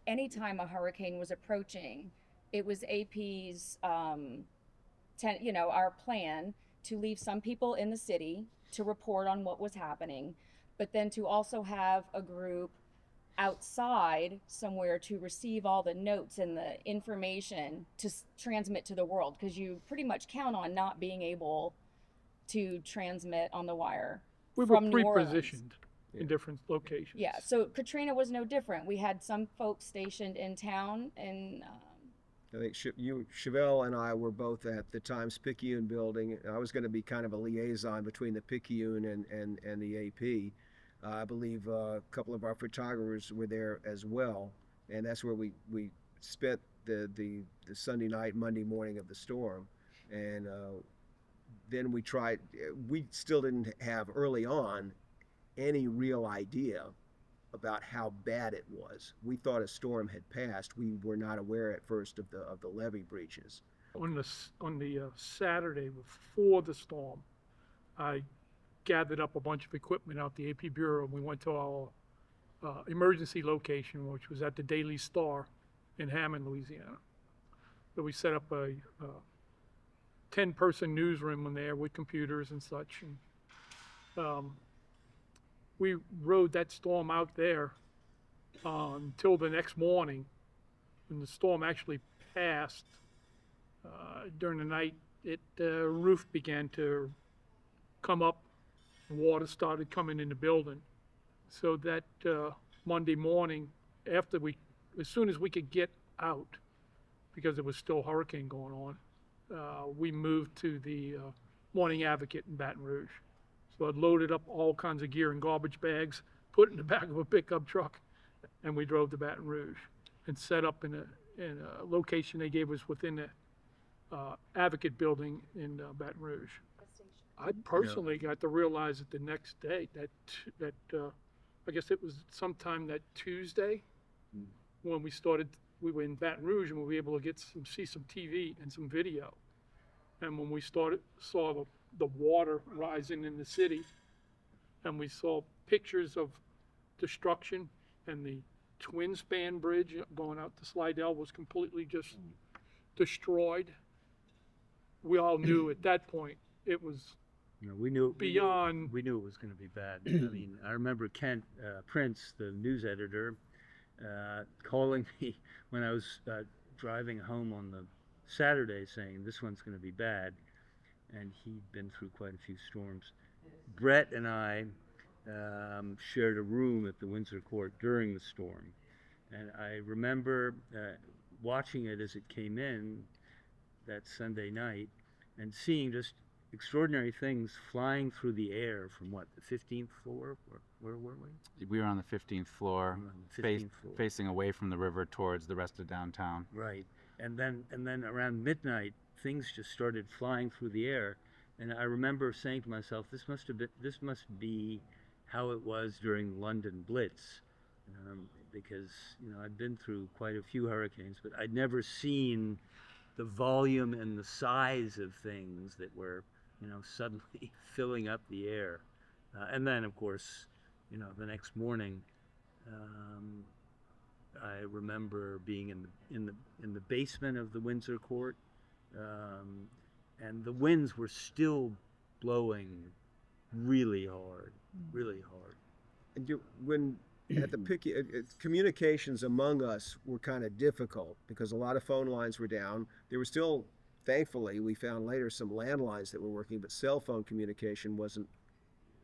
anytime a hurricane was approaching, it was AP's, our plan to leave some people in the city to report on what was happening, but then to also have a group outside somewhere to receive all the notes and the information to transmit to the world, because you pretty much count on not being able to transmit on the wire We were from New Orleans. pre-positioned in different locations. Yeah, so Katrina was no different. We had some folks stationed in town, and I think Chevelle and I were both at the Times Picayune building. I was going to be kind of a liaison between the Picayune and the AP. I believe a couple of our photographers were there as well, and that's where we spent the Sunday night, Monday morning of the storm. And then we still didn't have early on any real idea about how bad it was. We thought a storm had passed. We were not aware at first of the levee breaches. On the Saturday before the storm, I gathered up a bunch of equipment out the AP Bureau, and we went to our emergency location, which was at the Daily Star in Hammond, Louisiana. So we set up a 10-person newsroom in there with computers and such. And we rode that storm out there until the next morning, when the storm actually passed. During the night, the roof began to come up. Water started coming in the building. So that Monday morning, as soon as we could get out, because there was still hurricane going on, we moved to the Morning Advocate in Baton Rouge. So I loaded up all kinds of gear in garbage bags, put it in the back of a pickup truck, and we drove to Baton Rouge and set up in a location they gave us within the Advocate building in Baton Rouge. I personally got to realize it the next day that I guess it was sometime that Tuesday when we were in Baton Rouge, and we were able to see some TV and some video. And when we saw the water rising in the city, and we saw pictures of destruction, and the twin span bridge going out to Slidell was completely just destroyed, we all knew at that point it was we knew beyond. We knew it was going to be bad. I mean, I remember Kent Prince, the news editor, calling me when I was driving home on the Saturday, saying this one's going to be bad, and he'd been through quite a few storms. Brett and I shared a room at the Windsor Court during the storm, and I remember watching it as it came in that Sunday night and seeing just extraordinary things flying through the air from the 15th floor? Where were we? We were on the 15th floor, On the 15th floor. facing away from the river towards the rest of downtown. Right. And then around midnight, things just started flying through the air. And I remember saying to myself, this must be how it was during London Blitz. Because, I'd been through quite a few hurricanes, but I'd never seen the volume and the size of things that were, suddenly filling up the air. And then, of course, the next morning, I remember being in the basement of the Windsor Court, and the winds were still blowing really hard. And when at the communications among us were kind of difficult because a lot of phone lines were down. There were still, thankfully, we found later some landlines that were working, but cell phone communication wasn't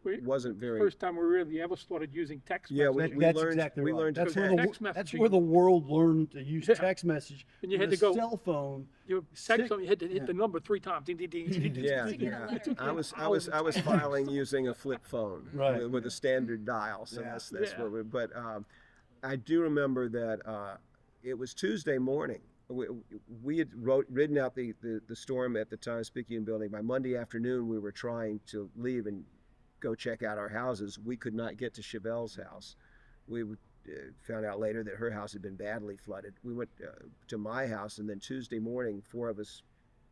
very. First time we really ever started using text Yeah, messaging. we That's learned. exactly We right. learned That's to where, text. text that's where the world learned to use Yeah. text message. And you had The to go- cell phone. You text them, you had to hit the number 3 times. Ding, ding, ding, ding, ding, Yeah, ding, ding. yeah. It took I them was hours filing using a flip phone Right. with a standard dial. So Yeah. that's Yeah. what we. But I do remember that it was Tuesday morning. We had ridden out the storm at the Times Picayune building. By Monday afternoon, we were trying to leave and go check out our houses. We could not get to Chevelle's house. We found out later that her house had been badly flooded. We went to my house, and then Tuesday morning, 4 of us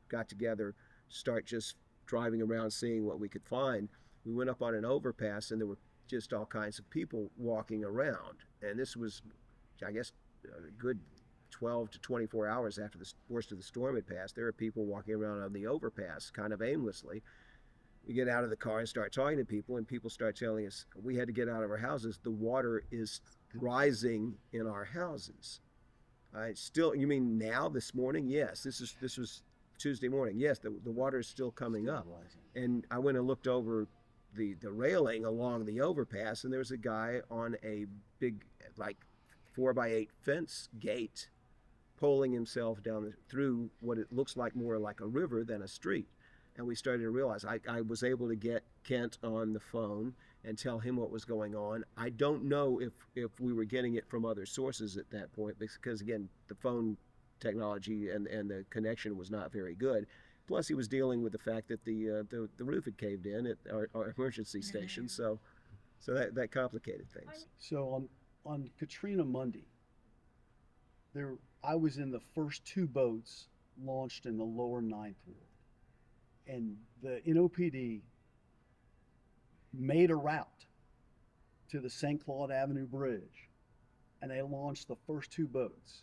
got together, start just driving around seeing what we could find. We went up on an overpass, and there were just all kinds of people walking around. And this was, I guess, a good 12 to 24 hours after the worst of the storm had passed, there are people walking around on the overpass kind of aimlessly. We get out of the car and start talking to people, and people start telling us we had to get out of our houses. The water is rising in our houses. I still, you mean now, this morning? Yes, this was Tuesday morning. Yes, the water is still coming up. And I went and looked over the railing along the overpass, and there was a guy on a big, like 4x8 fence gate, poling himself down through what it looks like more like a river than a street. And we started to realize I was able to get Kent on the phone and tell him what was going on. I don't know if we were getting it from other sources at that point, because again, the phone technology and the connection was not very good. Plus, he was dealing with the fact that the roof had caved in at our emergency station, so that complicated things. So on Katrina Monday, I was in the first two boats launched in the lower Ninth Ward, and the NOPD made a route to the St. Claude Avenue Bridge, and they launched the first two boats.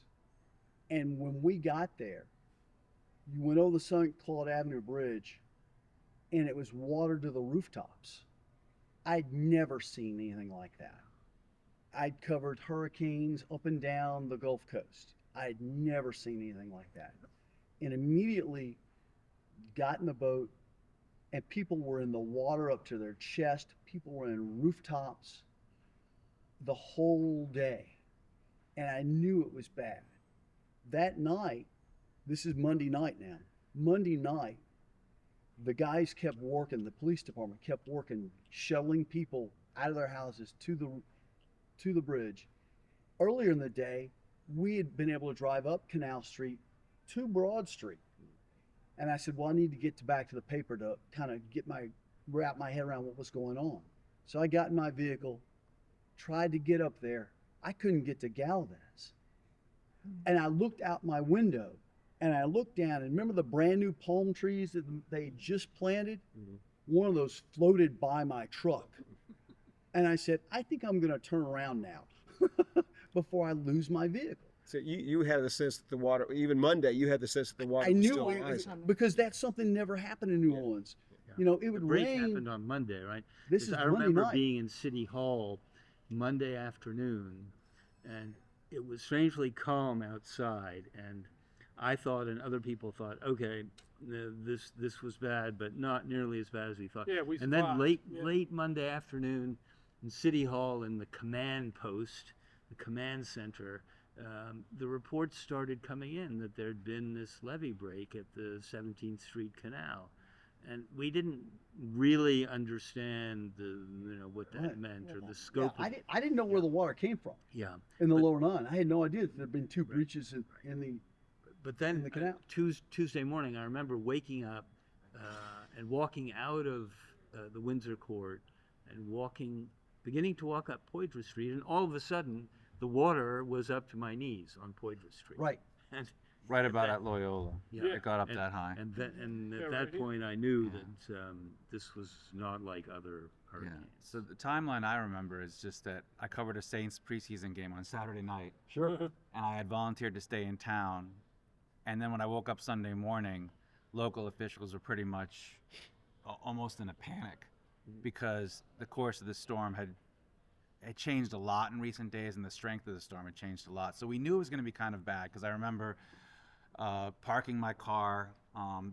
And when we got there, you went over the St. Claude Avenue Bridge, and it was water to the rooftops. I'd never seen anything like that. I'd covered hurricanes up and down the Gulf Coast. I'd never seen anything like that. And immediately got in the boat, and people were in the water up to their chest. People were in rooftops the whole day. And I knew it was bad. That night, this is Monday night now. Monday night, the guys kept working, the police department kept working, shuttling people out of their houses to the bridge. Earlier in the day, we had been able to drive up Canal Street to Broad Street. And I said, well, I need to get back to the paper to kind of wrap my head around what was going on. So I got in my vehicle, tried to get up there. I couldn't get to Galvez. And I looked out my window, and I looked down, and remember the brand new palm trees that they just planted? Mm-hmm. One of those floated by my truck. And I said, I think I'm going to turn around now before I lose my vehicle. So you had the sense that the water, even Monday, you had the sense that the water was still rising. Because that's something never happened in New Orleans. Yeah. You know, it would rain. The rain. break happened on Monday, right? This is I Monday remember night. being in City Hall Monday afternoon, and it was strangely calm outside, and I thought, and other people thought, okay, this was bad, but not nearly as bad as we thought. Yeah, we and then survived. late Monday afternoon, in City Hall, in the command post, the command center, the reports started coming in that there'd been this levee break at the 17th Street Canal, and we didn't really understand what that meant or the scope. Yeah, I didn't know where the water came from. Yeah, in the lower nine, I had no idea that there'd been two breaches in the. But then the canal. Tuesday morning, I remember waking up and walking out of the Windsor Court and beginning to walk up Poydras Street, and all of a sudden, the water was up to my knees on Poydras Street. Right. And Right about at Loyola. Yeah. It got up that high. And at Yeah, that right here. point, I knew that this was not like other hurricanes. Yeah. So the timeline I remember is just that I covered a Saints preseason game on Saturday night, Sure. Uh-huh. and I had volunteered to stay in town. And then when I woke up Sunday morning, local officials were pretty much almost in a panic because the course of the storm had changed a lot in recent days, and the strength of the storm had changed a lot. So we knew it was going to be kind of bad because I remember parking my car.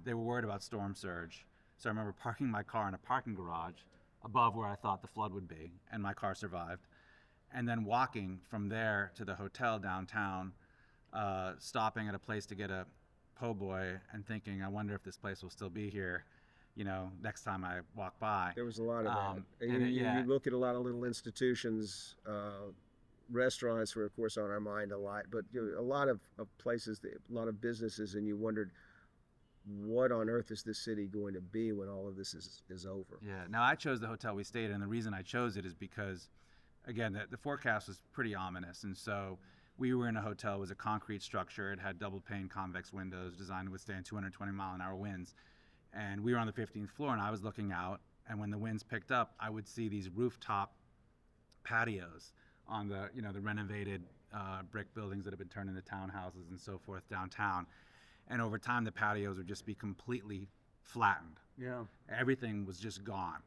They were worried about storm surge. So I remember parking my car in a parking garage above where I thought the flood would be, and my car survived. And then walking from there to the hotel downtown, stopping at a place to get a po' boy and thinking, I wonder if this place will still be here, next time I walk by. There was a lot of that. and You look at a lot of little institutions, restaurants were of course on our mind a lot, but a lot of places, a lot of businesses, and you wondered, what on earth is this city going to be when all of this is over? Yeah. Now I chose the hotel we stayed in, and the reason I chose it is because, again, the forecast was pretty ominous, and so we were in a hotel. It was a concrete structure. It had double pane convex windows designed to withstand 220-mile-an-hour winds, and we were on the 15th floor, and I was looking out, and when the winds picked up, I would see these rooftop patios on the the renovated brick buildings that have been turned into townhouses and so forth downtown. And over time, the patios would just be completely flattened. Yeah. Everything was just gone.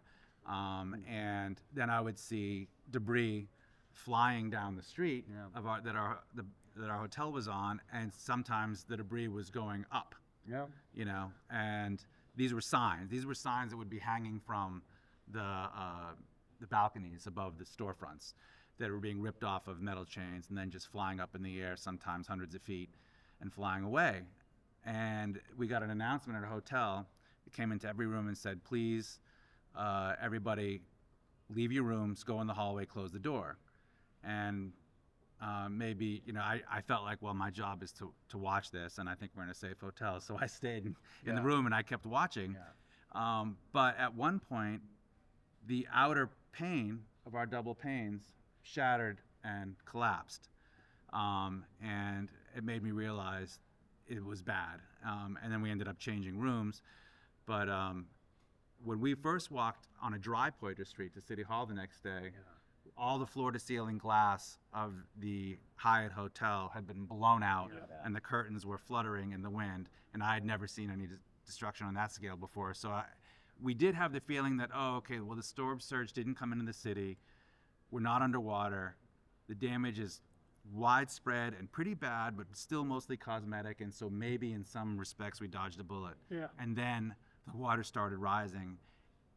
And then I would see debris flying down the street Yeah. of that our hotel was on, and sometimes the debris was going up. Yeah. You know, and these were signs. These were signs that would be hanging from the balconies above the storefronts that were being ripped off of metal chains and then just flying up in the air, sometimes hundreds of feet, and flying away. And we got an announcement at our hotel. It came into every room and said, please, everybody, leave your rooms, go in the hallway, close the door. And maybe, you know, I felt like, well, my job is to watch this, and I think we're in a safe hotel. So I stayed in the room and I kept watching. Yeah. But at one point, the outer pane of our double panes shattered and collapsed. And it made me realize it was bad. And then we ended up changing rooms. But when we first walked on a dry Poydras Street to City Hall the next day, all the floor-to-ceiling glass of the Hyatt Hotel had been blown out, and the curtains were fluttering in the wind, and I had never seen any destruction on that scale before. So we did have the feeling that, oh, okay, well, the storm surge didn't come into the city. We're not underwater. The damage is widespread and pretty bad, but still mostly cosmetic, and so maybe in some respects we dodged a bullet. Yeah. And then the water started rising,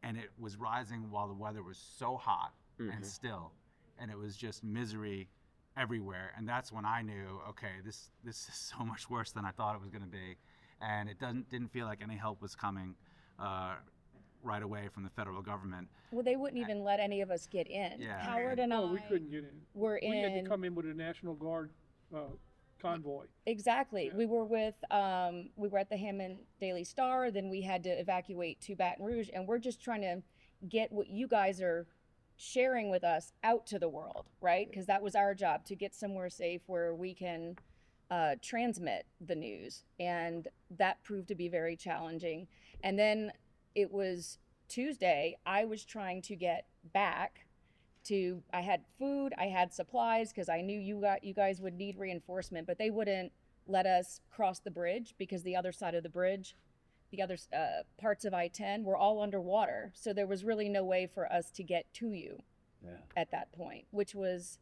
and it was rising while the weather was so hot and still, and it was just misery everywhere. And that's when I knew, okay, this is so much worse than I thought it was going to be, and it didn't feel like any help was coming right away from the federal government. Well, they wouldn't even let any of us get in. Yeah. Howard and No, I we couldn't get in. were We had to in. come in with a National Guard convoy. Exactly. Yeah. We were at the Hammond Daily Star, then we had to evacuate to Baton Rouge, and we're just trying to get what you guys are sharing with us out to the world, right? Because that was our job, to get somewhere safe where we can transmit the news. And that proved to be very challenging. And then it was Tuesday, I was trying to get back to, I had food, I had supplies, because I knew you guys would need reinforcement, but they wouldn't let us cross the bridge because the other side of the bridge, the other parts of I-10 were all underwater. So there was really no way for us to get to you at that point, which was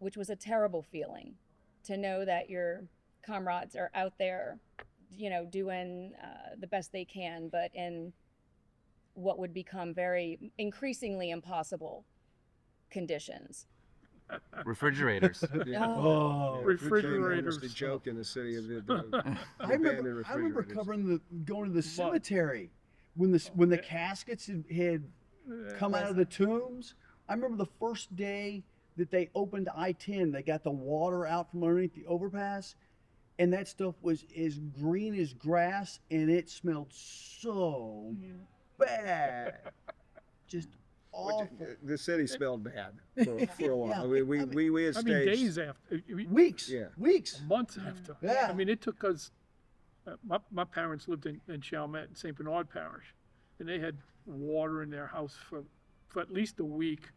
a terrible feeling, to know that your comrades are out there, you know, doing the best they can, but in what would become very increasingly impossible conditions. Refrigerators. Oh, Refrigerators. Almost a joke in the city of the I remember covering going to the cemetery when the caskets had come out of the tombs. I remember the first day that they opened I-10, they got the water out from underneath the overpass, and that stuff was as green as grass, and it smelled so bad, just awful. The city smelled bad for a while. Yeah. I mean, we had I staged. mean, days after, Weeks, Yeah. weeks. months after. Yeah. I mean, it took us, my parents lived in Chalmette, in St. Bernard Parish, and they had water in their house for at least a week.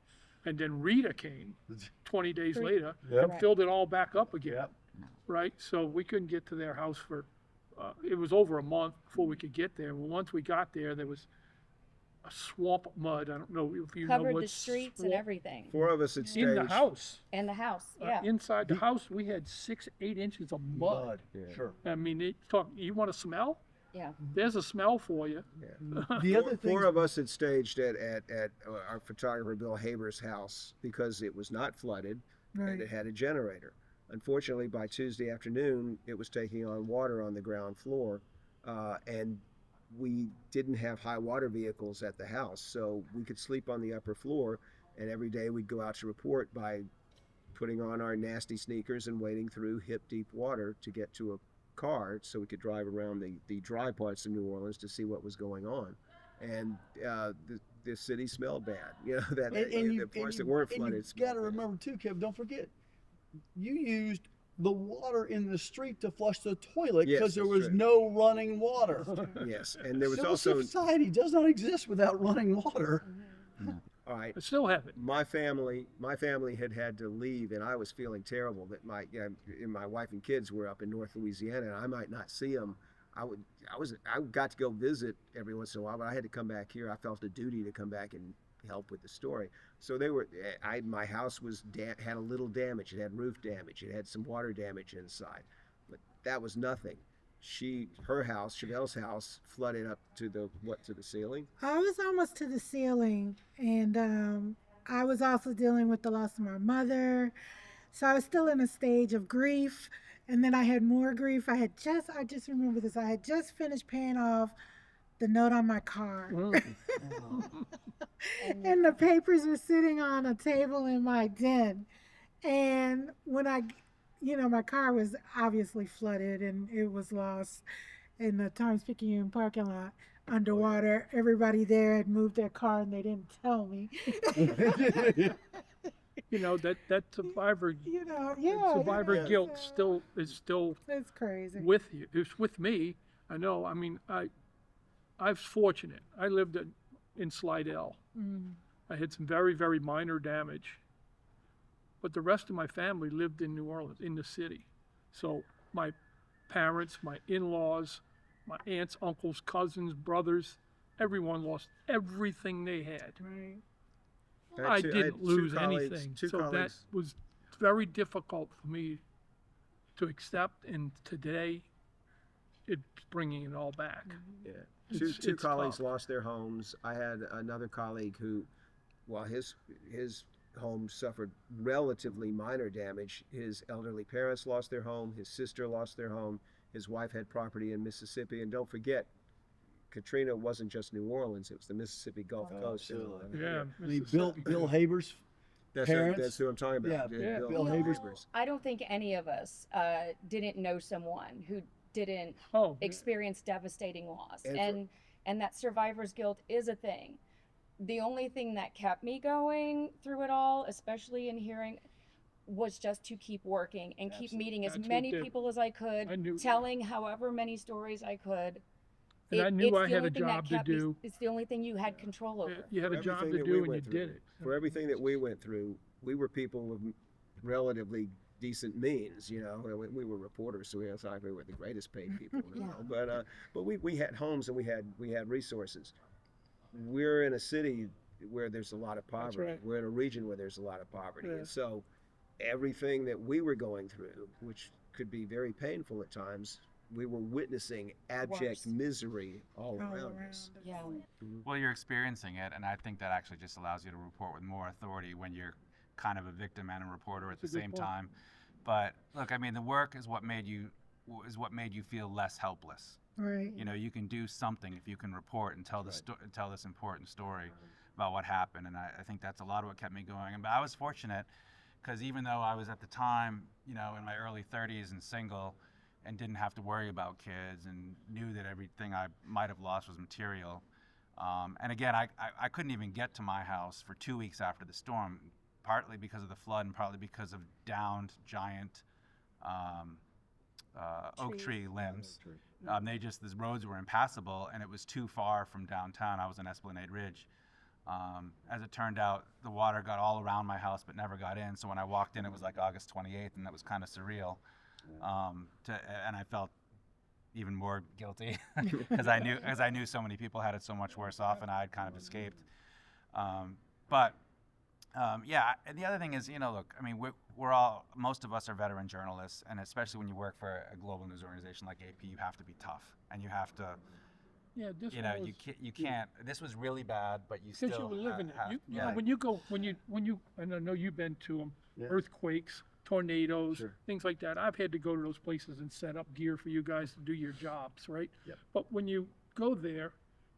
And then Rita came 20 days later and Right. filled it all back up again. Yep. Right? So we couldn't get to their house for, it was over a month before we could get there. Well, once we got there, there was a swamp of mud. I don't know if you know Covered what the streets and swamp- everything. 4 of us had staged. In the house. And the house, yeah. Inside the house, we had 6-8 inches of mud. Yeah. Sure. I mean, you want to smell? Yeah. There's a smell for you. The other thing, 4 of us had staged at our photographer Bill Haber's house because it was not flooded and it had a generator. Unfortunately, by Tuesday afternoon, it was taking on water on the ground floor, and we didn't have high water vehicles at the house, so we could sleep on the upper floor, and every day we'd go out to report by putting on our nasty sneakers and wading through hip-deep water to get to a car so we could drive around the dry parts of New Orleans to see what was going on. And the city smelled bad. You know, the parts that weren't flooded. You got to remember too, Kev. Don't forget, you used the water in the street to flush the toilet Yes, because there that's was true. no running water. Yes, and there was Civil also society does not exist without running water. All right. I still have it. My family had to leave, and I was feeling terrible that my wife and kids were up in North Louisiana, and I might not see them. I got to go visit every once in a while, but I had to come back here. I felt a duty to come back and help with the story. So my house had a little damage. It had roof damage. It had some water damage inside, but that was nothing. Her house, Chevelle's house, flooded up to the ceiling. I was almost to the ceiling, and I was also dealing with the loss of my mother. So I was still in a stage of grief, and then I had more grief. I just remember this. I had just finished paying off the note on my car, and the papers were sitting on a table in my den. And when my car was obviously flooded and it was lost in the Times-Picayune parking lot underwater. Everybody there had moved their car and they didn't tell me. That survivor Yeah, guilt is still it's crazy. with you. It's with me. I know. I mean, I was fortunate. I lived in Slidell. I had some very, very minor damage. But the rest of my family lived in New Orleans, in the city. So my parents, my in-laws, my aunts, uncles, cousins, brothers, everyone lost everything they had. Right. I didn't lose anything. Two So that colleagues. was very difficult for me to accept. And today, it's bringing it all back. Yeah. It's Two colleagues tough. lost their homes. I had another colleague who, while his home suffered relatively minor damage, his elderly parents lost their home, his sister lost their home, his wife had property in Mississippi, and don't forget, Katrina wasn't just New Orleans, it was the Mississippi Gulf Coast. absolutely. Yeah. I mean, Mississippi. Bill Haber's parents. That's who I'm talking about. Yeah, Bill Bill Haber's. Haber's. I don't think any of us didn't know someone who didn't Oh, experience devastating loss, And and that survivor's guilt is a thing. The only thing that kept me going through it all, especially in hearing, was just to keep working and keep Absolutely. meeting as That's what many did. people as I could, I knew. telling however many stories I could. And I knew it's I the had only a thing that job to kept me- do. It's the only thing you had control over. You had a For job everything to that we do and you went through, did it. For everything that we went through, we were people of relatively decent means. We were reporters, so we were the greatest paid people in the world. But we had homes and we had resources. We're in a city where there's a lot of poverty. right. We're in a region where there's a lot of poverty, Yeah. and so everything that we were going through, which could be very painful at times, we were witnessing abject Worse. misery all All around around us. us. Yeah. Well, you're experiencing it, and I think that actually just allows you to report with more authority when you're kind of a victim and a reporter at the That's a good same point. time. But look, I mean, the work is what made you feel less helpless. Right. You can do something if you can report and tell tell this important story about what happened, and I think that's a lot of what kept me going. But I was fortunate because even though I was at the time, in my early 30s and single, and didn't have to worry about kids and knew that everything I might have lost was material. And again, I couldn't even get to my house for 2 weeks after the storm, partly because of the flood and partly because of downed giant oak tree limbs. The roads were impassable and it was too far from downtown. I was on Esplanade Ridge. As it turned out, the water got all around my house but never got in. So when I walked in, it was like August 28th, and that was kind of surreal. And I felt even more guilty because I knew so many people had it so much worse off, and I had kind of escaped. Yeah. And the other thing is, look, I mean, most of us are veteran journalists, and especially when you work for a global news organization like AP, you have to be tough, and you have to. Yeah, this You can't. This was really bad, but you still. Because you were living have, it. yeah. When you, and I know you've been to them, Yeah. earthquakes, tornadoes, Sure. things like that. I've had to go to those places and set up gear for you guys to do your jobs, right? Yep. But when you go there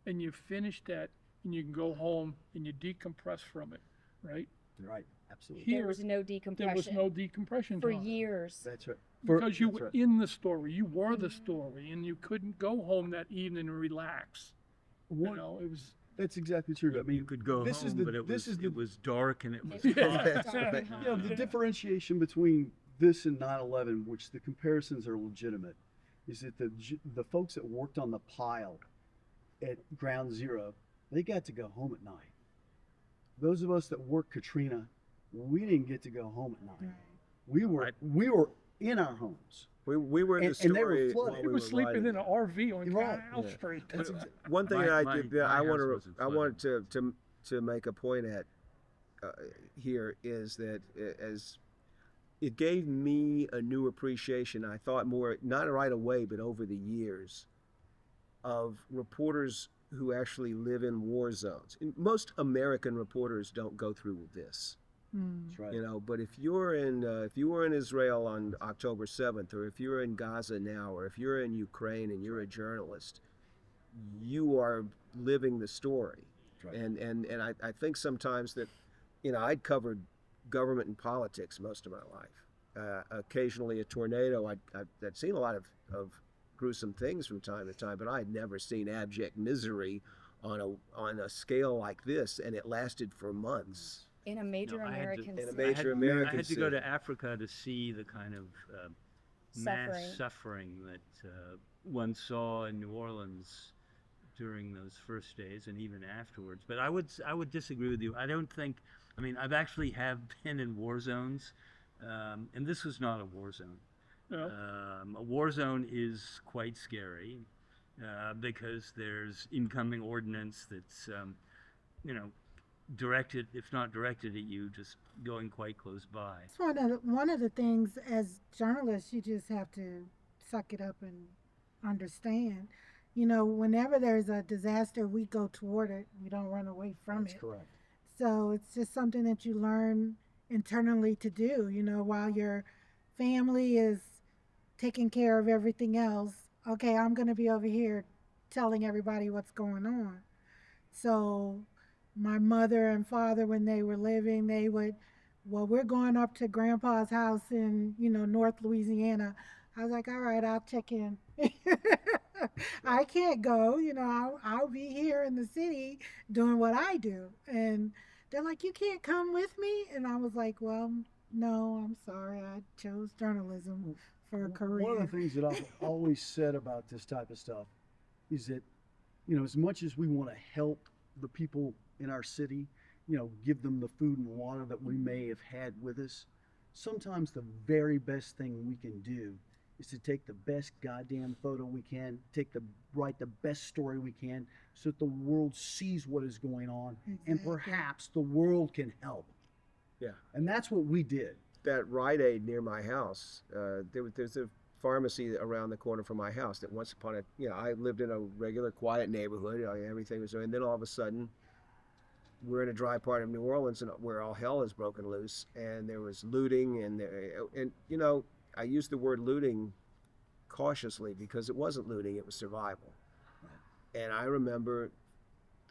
and you finish that and you can go home and you decompress from it, right? Right. Absolutely. Here, There was no there was decompression no decompression for time. years. That's right. Because you That's were right. in the story, you were the story, and you couldn't go home that evening and relax. It was. That's exactly true. I mean, You could go this is home, the- but it this was is the- it was dark and it was Yeah. hot. the differentiation between this and 9/11, which the comparisons are legitimate, is that the folks that worked on the pile at Ground Zero, they got to go home at night. those of us that worked Katrina, we didn't get to go home at night. Right. We were in our homes. We were in the And they were story flooded. while He we was were sleeping writing in an it. RV on You're right. Canal Yeah. Street. One thing My- that I my- did, my I house want wasn't to, I wanted to make a point at here is that as it gave me a new appreciation. I thought more, not right away, but over the years, of reporters who actually live in war zones. And most American reporters don't go through this. That's right. You know, but if you were in Israel on October 7th, or if you're in Gaza now, or if you're in Ukraine and you're a journalist, you are living the story. That's right. And I think sometimes that, you know, I'd covered government and politics most of my life. Occasionally a tornado. I'd seen a lot of gruesome things from time to time, but I'd never seen abject misery on a scale like this, and it lasted for months. In a major No, I had to- American In a city. major I American had to go city. to Africa to see the kind of mass suffering that one saw in New Orleans during those first days and even afterwards. But I would disagree with you. I don't think. I mean, I've actually have been in war zones, and this was not a war zone. No. A war zone is quite scary because there's incoming ordnance that's, you know, directed, if not directed at you, just going quite close by. It's one of the things as journalists you just have to suck it up and understand. You know, whenever there's a disaster, we go toward it. We don't run away from That's it. correct. So it's just something that you learn internally to do. You know, while your family is taking care of everything else, okay, I'm going to be over here telling everybody what's going on. So my mother and father, when they were living, they would, well, we're going up to grandpa's house in, you know, North Louisiana. I was like, all right, I'll check in. I can't go, you know, I'll be here in the city doing what I do. And they're like, you can't come with me? And I was like, well, no, I'm sorry. I chose journalism for a career. One of the things that I've always said about this type of stuff is that, you know, as much as we want to help the people in our city, you know, give them the food and water that we may have had with us, sometimes the very best thing we can do is to take the best goddamn photo we can, write the best story we can, so that the world sees what is going on, and perhaps the world can help. Yeah. And that's what we did. That Rite Aid near my house, there's a pharmacy around the corner from my house that once upon a, you know, I lived in a regular quiet neighborhood, everything was, and then all of a sudden we're in a dry part of New Orleans and where all hell is broken loose, and there was looting, and you know, I use the word looting cautiously because it wasn't looting, it was survival. And I remember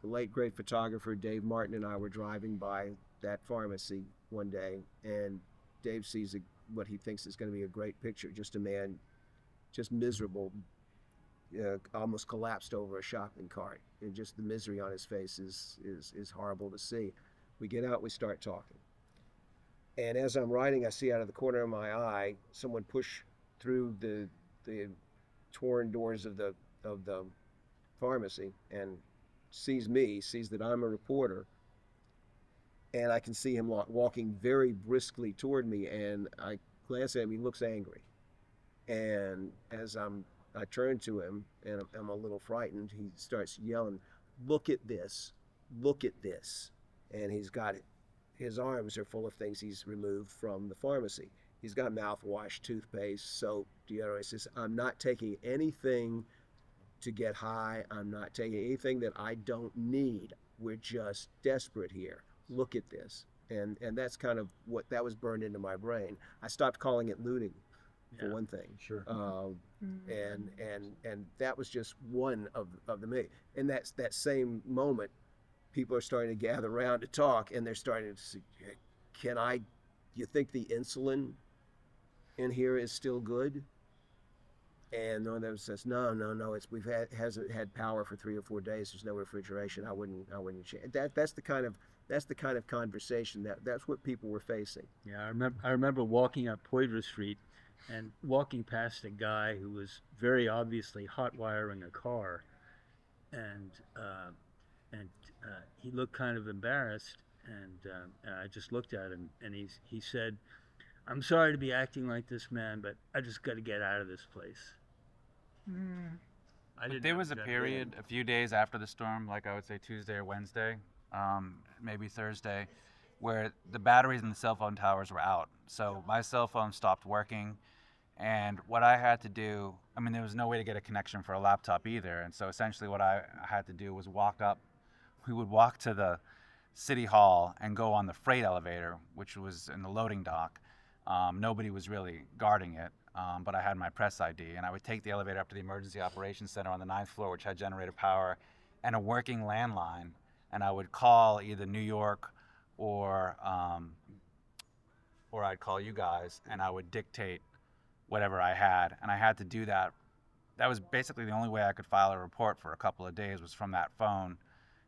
the late great photographer Dave Martin and I were driving by that pharmacy one day, and Dave sees what he thinks is going to be a great picture, just a man, just miserable, almost collapsed over a shopping cart, and just the misery on his face is horrible to see. We get out, we start talking, and as I'm riding, I see out of the corner of my eye someone push through the torn doors of the pharmacy and sees me, sees that I'm a reporter, and I can see him walking very briskly toward me, and I glance at him, he looks angry. And as I turn to him, and I'm a little frightened, he starts yelling, look at this, look at this. And he's got it. His arms are full of things he's removed from the pharmacy. He's got mouthwash, toothpaste, soap, deodorant. He says, I'm not taking anything to get high. I'm not taking anything that I don't need. We're just desperate here. Look at this. And that's kind of what that was burned into my brain. I stopped calling it looting, for one thing. Sure. And that was just one of the many. And that's that same moment, people are starting to gather around to talk, and they're starting to say, you think the insulin in here is still good? And one of them says, no, hasn't had power for 3 or 4 days. There's no refrigeration. I wouldn't change. That's the kind of conversation that's what people were facing. Yeah, I remember walking up Poydras Street and walking past a guy who was very obviously hot wiring a car, and he looked kind of embarrassed, And I just looked at him, and he said, "I'm sorry to be acting like this, man, but I just got to get out of this place." I But didn't there know was a that period a few days after the storm, like I would say Tuesday or Wednesday, maybe Thursday, where the batteries in the cell phone towers were out. So my cell phone stopped working. And what I had to do, I mean, there was no way to get a connection for a laptop either. And so essentially what I had to do was walk up. We would walk to the city hall and go on the freight elevator, which was in the loading dock. Nobody was really guarding it, but I had my press ID. And I would take the elevator up to the emergency operations center on the 9th floor, which had generator power and a working landline. And I would call either New York or I'd call you guys, and I would dictate whatever I had. And I had to do that. That was basically the only way I could file a report for a couple of days, was from that phone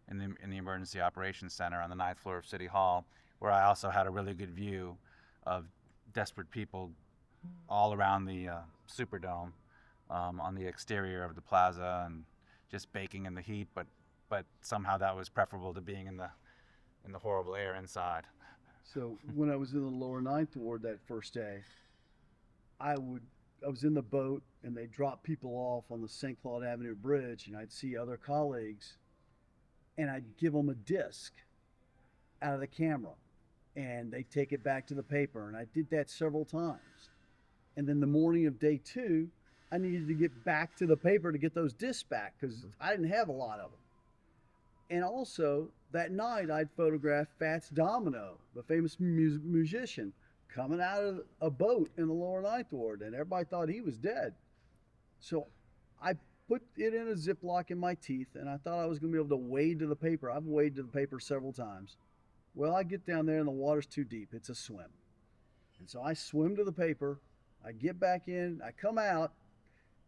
in the emergency operations center on the 9th floor of City Hall, where I also had a really good view of desperate people all around the Superdome, on the exterior of the plaza, and just baking in the heat. But somehow that was preferable to being in the horrible air inside. So when I was in the lower ninth ward that first day, I was in the boat and they dropped people off on the St. Claude Avenue Bridge, and I'd see other colleagues and I'd give them a disc out of the camera and they'd take it back to the paper. And I did that several times. And then the morning of day 2, I needed to get back to the paper to get those discs back because I didn't have a lot of them. And also that night I'd photographed Fats Domino, the famous musician, coming out of a boat in the lower ninth ward, and everybody thought he was dead. So I put it in a Ziploc in my teeth, and I thought I was going to be able to wade to the paper. I've waded to the paper several times. Well, I get down there and the water's too deep. It's a swim. And so I swim to the paper. I get back in. I come out,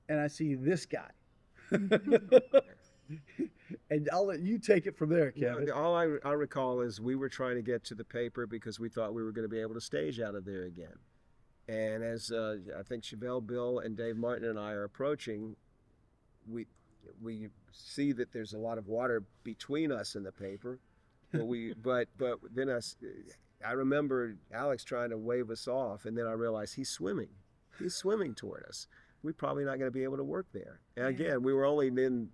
and I see this guy. And I'll let you take it from there, Kevin. All I recall is we were trying to get to the paper because we thought we were going to be able to stage out of there again. And as I think Chevelle, Bill, and Dave Martin and I are approaching, we see that there's a lot of water between us and the paper. But then I remember Alex trying to wave us off, and then I realized he's swimming. He's swimming toward us. We're probably not going to be able to work there. And again, we were only then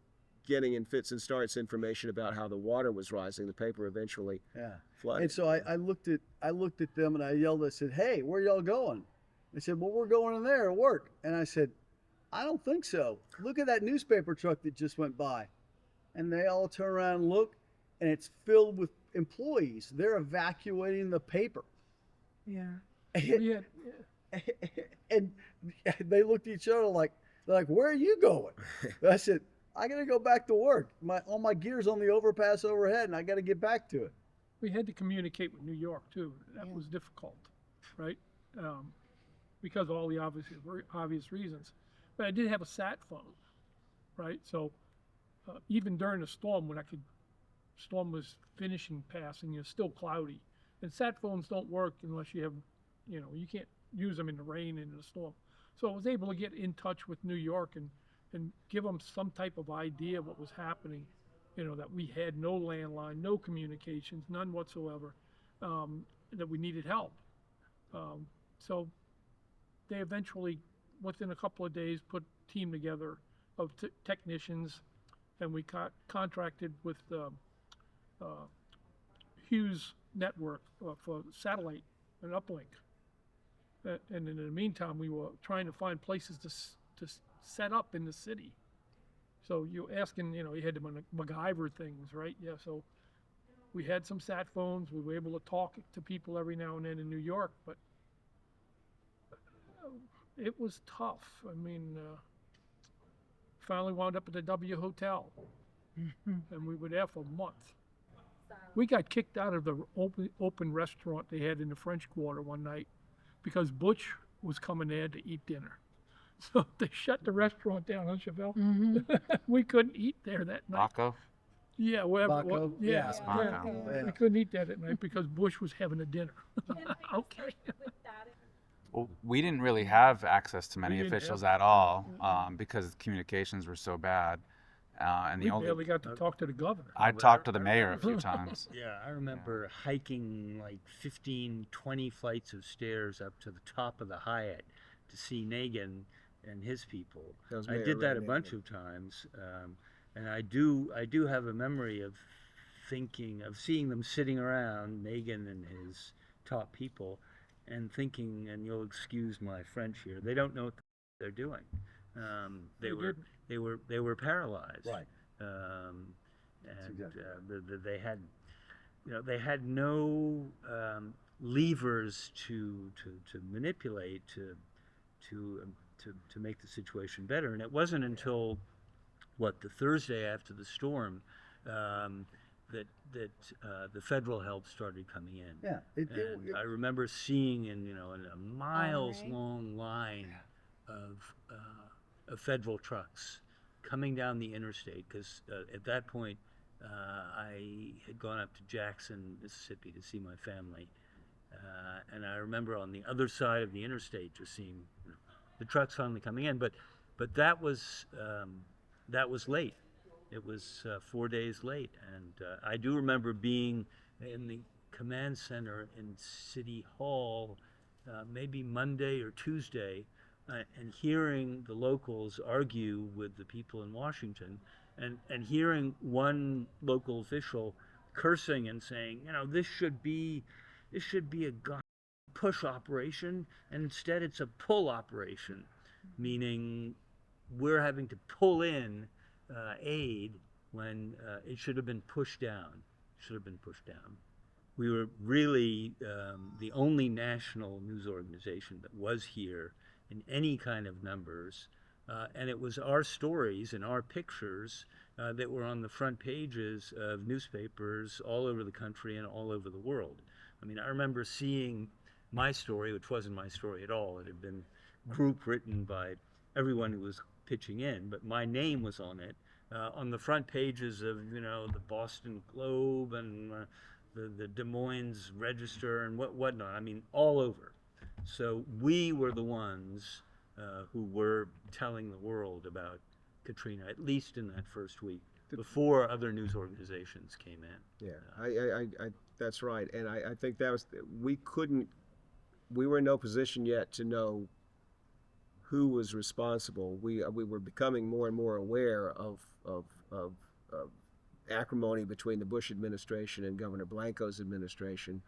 getting in fits and starts information about how the water was rising. The paper eventually flooded. And so I looked at them and I yelled. I said, "Hey, where y'all going?" They said, "Well, we're going in there to work." And I said, "I don't think so. Look at that newspaper truck that just went by." And they all turn around and look, and it's filled with employees. They're evacuating the paper. Yeah. Yeah. And they looked at each other like, "Where are you going?" I said, "I got to go back to work. All my gear's on the overpass overhead, and I got to get back to it." We had to communicate with New York too. That was difficult, right? Because of all the obvious reasons. But I did have a sat phone, right? So even during the storm, when storm was finishing passing, it's still cloudy, and sat phones don't work unless you have, you can't use them in the rain and in the storm. So I was able to get in touch with New York and give them some type of idea of what was happening, that we had no landline, no communications, none whatsoever, that we needed help. So they eventually, within a couple of days, put a team together of technicians, and we contracted with Hughes Network for satellite and uplink. And in the meantime, we were trying to find places to set up in the city. So you're asking, you had to MacGyver things, right? Yeah, so we had some sat phones. We were able to talk to people every now and then in New York, but it was tough. I mean, finally wound up at the W Hotel, and we were there for a month. We got kicked out of the open restaurant they had in the French Quarter one night because Butch was coming there to eat dinner. So they shut the restaurant down, huh, Chevelle? Mm-hmm. We couldn't eat there that night. Baco? Yeah, wherever. Baco? Yeah, Baco. yeah. We couldn't eat there that night because Bush was having a dinner. Okay. Well, we didn't really have access to many We didn't officials have- at all, because the communications were so bad. And We the only barely got to talk to the governor. I but talked to the mayor a few times. Yeah, I remember hiking like 15, 20 flights of stairs up to the top of the Hyatt to see Nagin and his people. That was I Mayor did that Ray a bunch Nagin. of times, and I do have a memory of seeing them sitting around, Nagin and his top people, and thinking, and you'll excuse my French here, they don't know what they're doing. They They were didn't. they were paralyzed. Right. Um, That's and exactly they had no levers to manipulate to make the situation better. And it wasn't until the Thursday after the storm that the federal help started coming in. Yeah. And I remember seeing in a miles Alright. long line of federal trucks coming down the interstate, because at that point I had gone up to Jackson, Mississippi to see my family, and I remember on the other side of the interstate just seeing the trucks finally coming in, but that was late. It was 4 days late, and I do remember being in the command center in City Hall, maybe Monday or Tuesday, and hearing the locals argue with the people in Washington, and hearing one local official cursing and saying, this should be a push operation, and instead it's a pull operation, meaning we're having to pull in aid when it should have been pushed down. We were really the only national news organization that was here in any kind of numbers, and it was our stories and our pictures that were on the front pages of newspapers all over the country and all over the world. I mean, I remember seeing my story, which wasn't my story at all. It had been group written by everyone who was pitching in, but my name was on it, on the front pages of the Boston Globe and the Des Moines Register and whatnot. I mean, all over. So we were the ones who were telling the world about Katrina, at least in that first week, before other news organizations came in. Yeah, I that's right. And I think that was, we were in no position yet to know who was responsible. We were becoming more and more aware of acrimony between the Bush administration and Governor Blanco's administration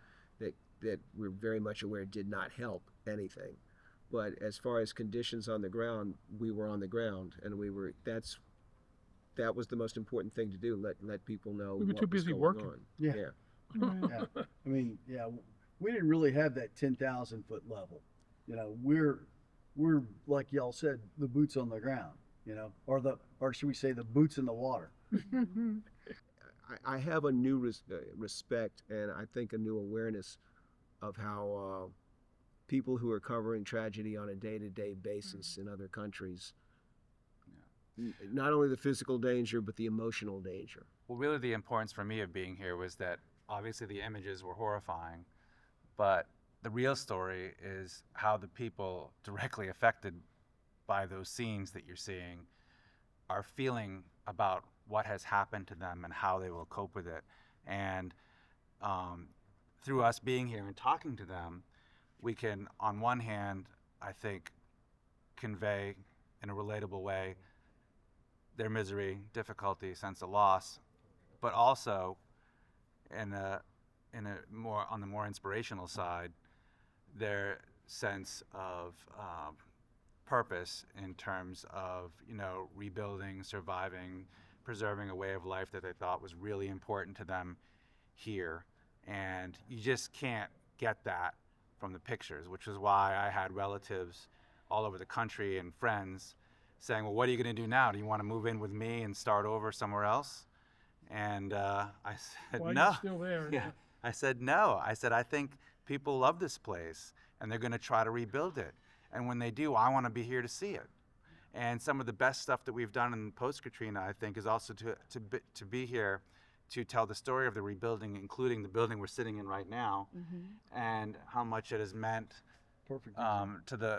that we're very much aware did not help anything. But as far as conditions on the ground, we were on the ground, and that was the most important thing to do. Let people know We were what too was busy going working. on. Yeah. Right. Yeah. I mean, yeah, we didn't really have that 10,000-foot level. We're like y'all said, the boots on the ground. Or should we say the boots in the water? I have a new respect, and I think a new awareness of how people who are covering tragedy on a day-to-day basis in other countries, not only the physical danger, but the emotional danger. Well, really, the importance for me of being here was that obviously the images were horrifying, but the real story is how the people directly affected by those scenes that you're seeing are feeling about what has happened to them and how they will cope with it. And through us being here and talking to them, we can, on one hand, I think, convey in a relatable way their misery, difficulty, sense of loss, but also in a more on the more inspirational side, their sense of purpose in terms of rebuilding, surviving, preserving a way of life that they thought was really important to them here. And you just can't get that from the pictures, which is why I had relatives all over the country and friends saying, well, what are you going to do now? Do you want to move in with me and start over somewhere else? And I said, While no. you're still there. Yeah. I said, no. I said, I think people love this place and they're going to try to rebuild it. And when they do, I want to be here to see it. And some of the best stuff that we've done in post-Katrina, I think, is also to be here to tell the story of the rebuilding, including the building we're sitting in right now, and how much it has meant Perfect.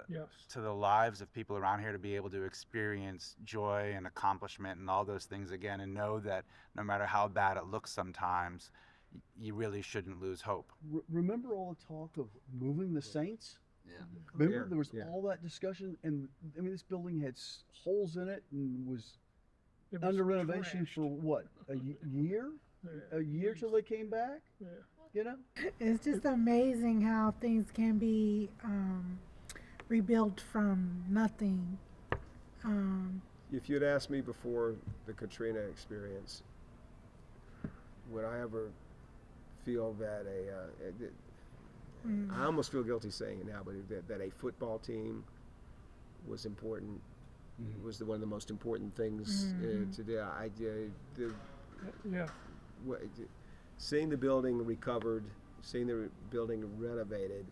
Yes. to the lives of people around here to be able to experience joy and accomplishment and all those things again, and know that no matter how bad it looks sometimes, you really shouldn't lose hope. Remember all the talk of moving the Saints? Yeah. Remember Yeah, there was yeah. all that discussion, and I mean this building had holes in it and was It was under renovation trashed. for what, year? Yeah, A year till they came back? yeah. You know? It's just amazing how things can be rebuilt from nothing. If you'd asked me before the Katrina experience, would I ever feel that I almost feel guilty saying it now, but that a football team was important, was one of the most important things to do. Yeah. What- Seeing the building recovered, seeing the building renovated,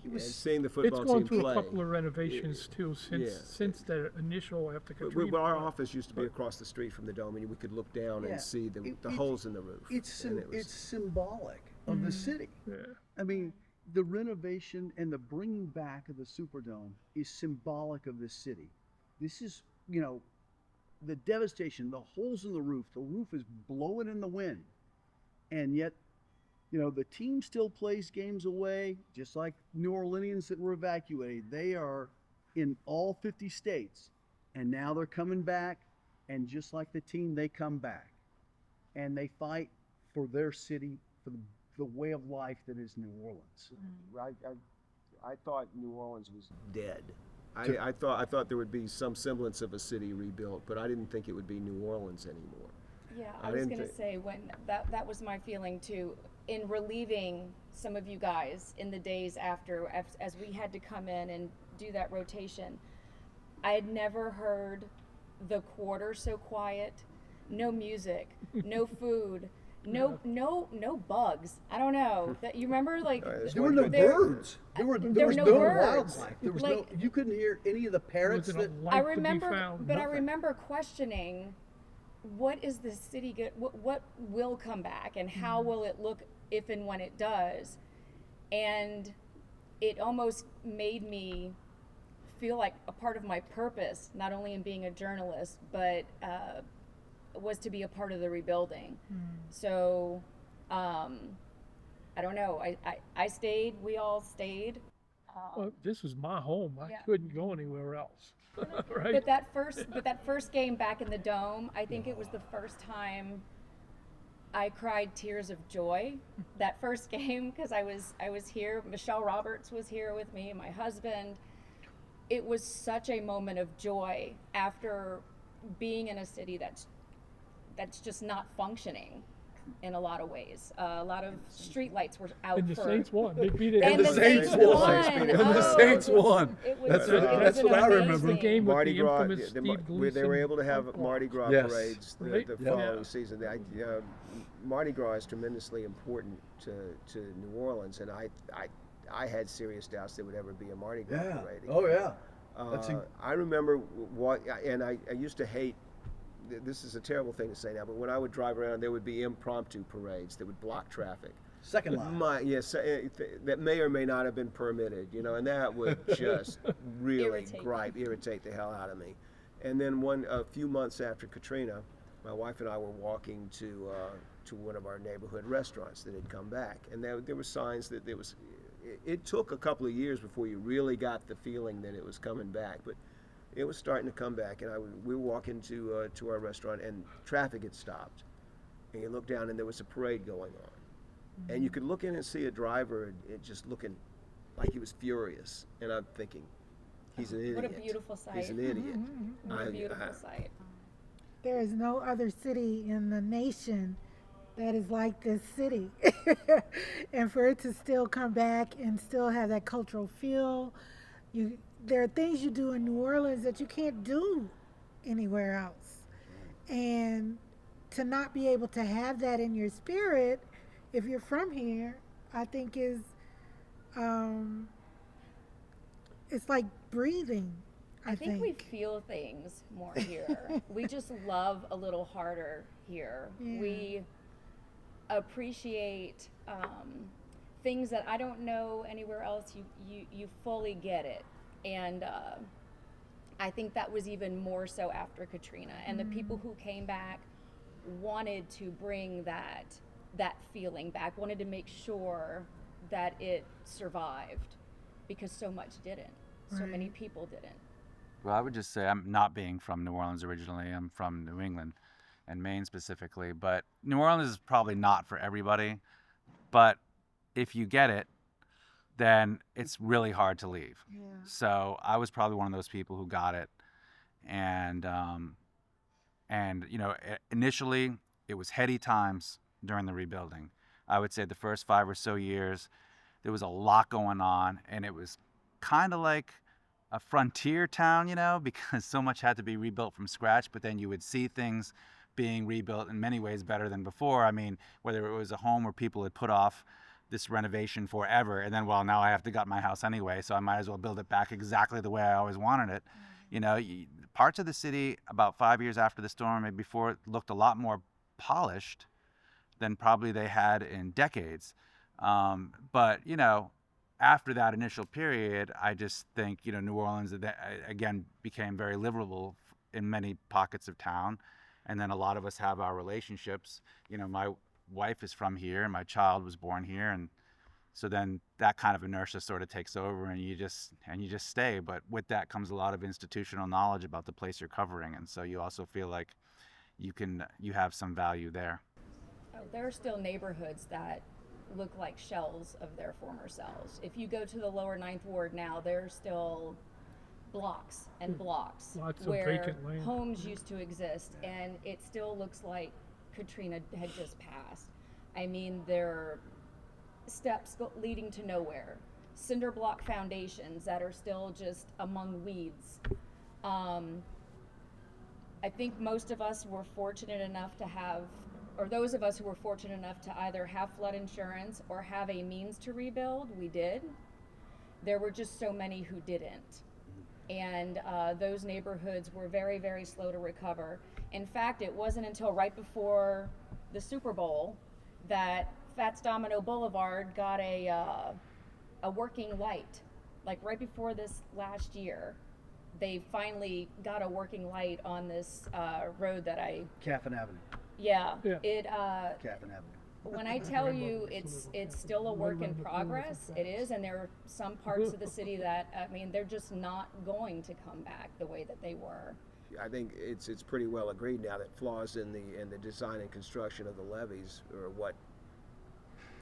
and seeing the It's football gone team through play. a couple of renovations too since the initial after Katrina. But our office used to be across the street from the dome, and we could look down Yeah. and see the It- holes in the roof. It's and it was- it's symbolic of the city. Yeah. I mean, the renovation and the bringing back of the Superdome is symbolic of this city. This is, the devastation, the holes in the roof is blowing in the wind. And yet, the team still plays games away, just like New Orleanians that were evacuated. They are in all 50 states, and now they're coming back, and just like the team, they come back. And they fight for their city, for the way of life that is New Orleans. I thought New Orleans was dead. I thought there would be some semblance of a city rebuilt, but I didn't think it would be New Orleans anymore. Yeah, I I was didn't gonna thi- say when that was my feeling too. In relieving some of you guys in the days after, as we had to come in and do that rotation, I had never heard the quarter so quiet. No music, no food, no bugs. I don't know. That you remember like There's There were one no good- birds. There there was were no no birds. wildlife. There was Like- you couldn't hear any of the parrots Wasn't a that. light I to be remember, found, but I nothing. remember questioning, what is this city good? What will come back, and how will it look if and when it does? And it almost made me feel like a part of my purpose, not only in being a journalist, but was to be a part of the rebuilding. So, I don't know. I stayed. We all stayed. Well, this was my home. I Yeah. couldn't go anywhere else. Right? But that first game back in the dome, I think it was the first time I cried tears of joy. That first game, because I was here. Michelle Roberts was here with me, my husband. It was such a moment of joy after being in a city that's just not functioning in a lot of ways. A lot of street lights were out And the for. Saints won. They beat it. And the Saints won. And Oh, the Saints it was- won. It was, That's it what- was that's an what I remember. amazing- The game with Mardi the Gras, infamous Steve they Gleason were able to have flip-flop. Mardi Gras Yes. parades the Right? following Yeah. season. Mardi Gras is tremendously important to New Orleans, and I had serious doubts there would ever be a Mardi Gras Yeah. parade. Oh yeah. That's I remember and I used to hate. This is a terrible thing to say now, but when I would drive around, there would be impromptu parades that would block traffic. second line. Yes, that may or may not have been permitted, and that would just really irritate the hell out of me. And then a few months after Katrina, my wife and I were walking to one of our neighborhood restaurants that had come back, and there were signs that there was. It took a couple of years before you really got the feeling that it was coming back, but it was starting to come back. And we were walking to our restaurant, and traffic had stopped, and you look down, and there was a parade going on. And you could look in and see a driver just looking like he was furious. And I'm thinking, he's an idiot. What a beautiful sight. He's an idiot. What a beautiful sight. There is no other city in the nation that is like this city. And for it to still come back and still have that cultural feel, there are things you do in New Orleans that you can't do anywhere else. And to not be able to have that in your spirit, if you're from here, I think is, it's like breathing. I think we feel things more here. We just love a little harder here. Yeah. We appreciate things that I don't know anywhere else. You fully get it, and I think that was even more so after Katrina. And the people who came back wanted to bring that feeling back, wanted to make sure that it survived, because so much didn't. So many Right. people didn't. Well, I would just say I'm not being from New Orleans originally. I'm from New England and Maine specifically. But New Orleans is probably not for everybody. But if you get it, then it's really hard to leave. Yeah. So I was probably one of those people who got it. And, initially it was heady times during the rebuilding. I would say the first 5 or so years, there was a lot going on, and it was kind of like a frontier town, because so much had to be rebuilt from scratch. But then you would see things being rebuilt in many ways better than before. I mean, whether it was a home where people had put off this renovation forever, and then, well, now I have to gut my house anyway, so I might as well build it back exactly the way I always wanted it. Parts of the city about 5 years after the storm, maybe before, it looked a lot more polished than probably they had in decades. But after that initial period, I just think New Orleans again became very livable in many pockets of town, and then a lot of us have our relationships. My wife is from here, my child was born here, and so then that kind of inertia sort of takes over, and you just stay. But with that comes a lot of institutional knowledge about the place you're covering, and so you also feel like you have some value there. Oh, there are still neighborhoods that look like shells of their former selves. If you go to the lower Ninth Ward now, there's still blocks and blocks Lots of where vacant land. homes used to exist, and it still looks like Katrina had just passed. I mean, there are steps leading to nowhere, cinder block foundations that are still just among weeds. I think most of us were fortunate enough to have, or those of us who were fortunate enough to either have flood insurance or have a means to rebuild, we did. There were just so many who didn't. And those neighborhoods were very, very slow to recover. In fact, it wasn't until right before the Super Bowl that Fats Domino Boulevard got a working light. Like right before this last year, they finally got a working light on this road that Caffin Avenue. yeah. Yeah. Caffin Avenue. When I tell you it's still a work in progress, it is, and there are some parts of the city that, I mean, they're just not going to come back the way that they were. I think it's pretty well agreed now that flaws in the design and construction of the levees are what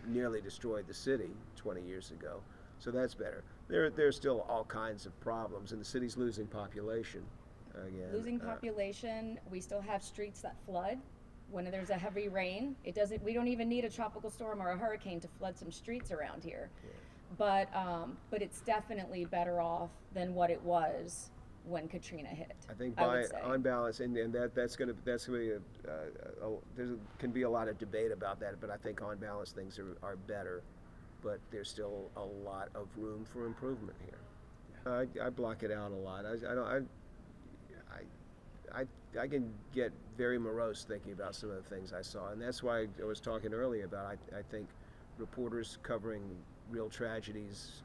nearly destroyed the city 20 years ago. So that's better. There's still all kinds of problems, and the city's losing population again. Losing population, we still have streets that flood when there's a heavy rain. We don't even need a tropical storm or a hurricane to flood some streets around here. Yeah. But it's definitely better off than what it was when Katrina hit. I think on balance, and that's going to be can be a lot of debate about that. But I think on balance things are better, but there's still a lot of room for improvement here. I block it out a lot. I can get very morose thinking about some of the things I saw, and that's why I was talking earlier about I think reporters covering real tragedies,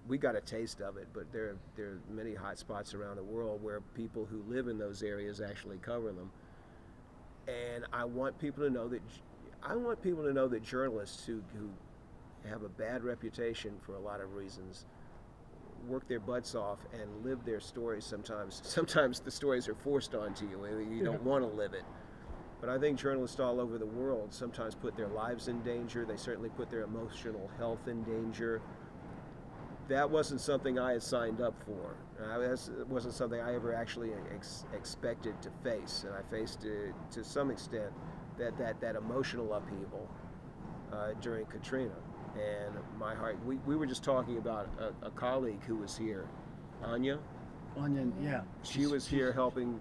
we got a taste of it, but there are many hot spots around the world where people who live in those areas actually cover them. And I want people to know that journalists who have a bad reputation for a lot of reasons work their butts off and live their stories. Sometimes the stories are forced onto you and you don't want to live it. But I think journalists all over the world sometimes put their lives in danger. They certainly put their emotional health in danger. That wasn't something I had signed up for. It wasn't something I ever actually expected to face, and I faced to some extent that emotional upheaval during Katrina. And my heart, we were just talking about a colleague who was here, Anya. Onion, yeah. She was here helping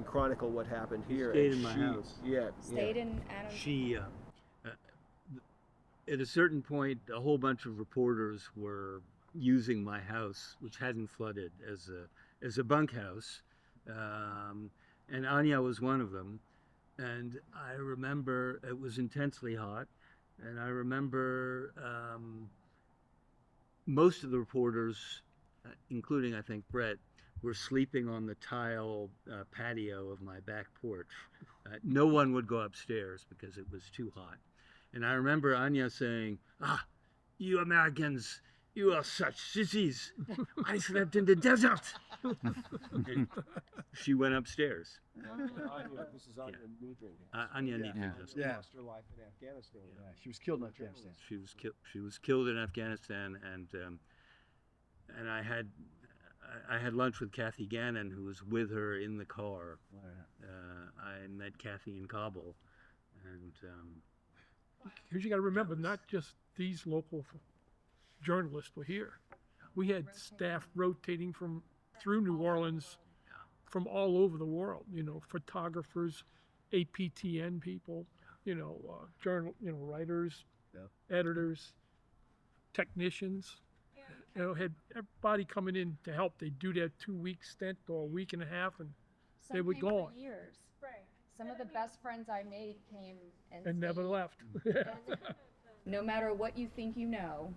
chronicle what happened here. Stayed in my house. Yeah. Stayed in Adams. She, at a certain point, a whole bunch of reporters were using my house, which hadn't flooded, as a bunkhouse, and Anya was one of them. And I remember it was intensely hot. And I remember most of the reporters, including I think Brett, were sleeping on the tile patio of my back porch. No one would go upstairs because it was too hot. And I remember Anya saying, "Ah, you Americans, you are such sissies. I slept in the desert." And she went upstairs. This is Anya Anya Yeah. Nidri. Yeah. Lost her life in Afghanistan. Yeah, she was killed in Afghanistan. She was killed in Afghanistan, and I had lunch with Kathy Gannon, who was with her in the car. I met Kathy in Kabul, and Because you got to remember, not just these local journalists were here. We had staff rotating through New Orleans from all over the world. You know, photographers, APTN people, writers, editors, technicians. You know, had everybody coming in to help. They do their 2-week stint or a week and a half, and Some they were came for gone years. Some of the best friends I made came and and never stayed. left. No matter what you think you know,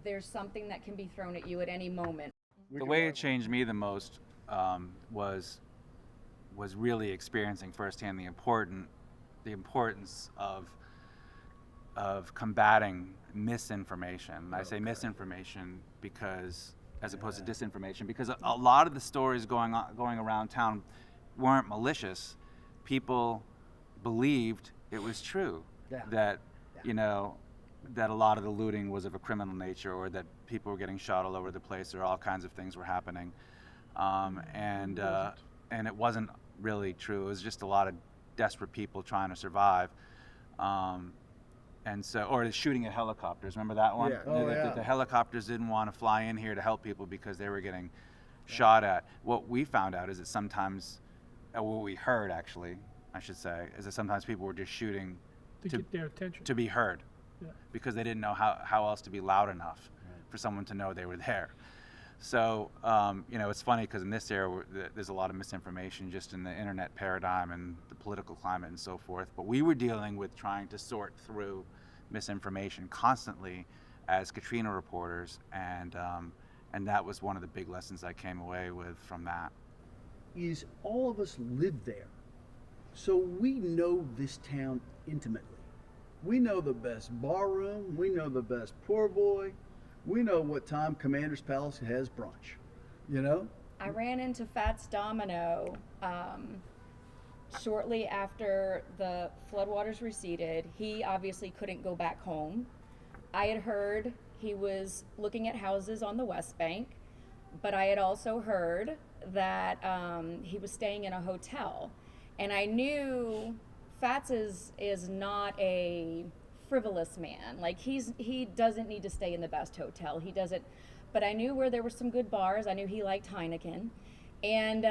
there's something that can be thrown at you at any moment. The way it changed me the most was really experiencing firsthand the importance of combating misinformation. I say misinformation because, as opposed to disinformation, because a lot of the stories going around town weren't malicious. People believed it was true that that a lot of the looting was of a criminal nature, or that people were getting shot all over the place, or all kinds of things were happening, and it wasn't really true. It was just a lot of desperate people trying to survive. And so, or shooting at helicopters. Remember that one? Yeah. Oh, The- yeah. the helicopters didn't want to fly in here to help people because they were getting shot at. What we found out is that sometimes, what we heard actually, I should say, is that sometimes people were just shooting to get their attention. to be heard, Yeah. because they didn't know how else to be loud enough for someone to know they were there. So, it's funny because in this era, there's a lot of misinformation just in the internet paradigm and the political climate and so forth. But we were dealing with trying to sort through misinformation constantly as Katrina reporters, and that was one of the big lessons I came away with from that. Is all of us live there, so we know this town intimately. We know the best bar room, we know the best poor boy, we know what time Commander's Palace has brunch, I ran into Fats Domino shortly after the floodwaters receded. He obviously couldn't go back home. I had heard he was looking at houses on the West Bank, but I had also heard that he was staying in a hotel. And I knew Fats is not a frivolous man. Like he doesn't need to stay in the best hotel. He doesn't. But I knew where there were some good bars. I knew he liked Heineken, and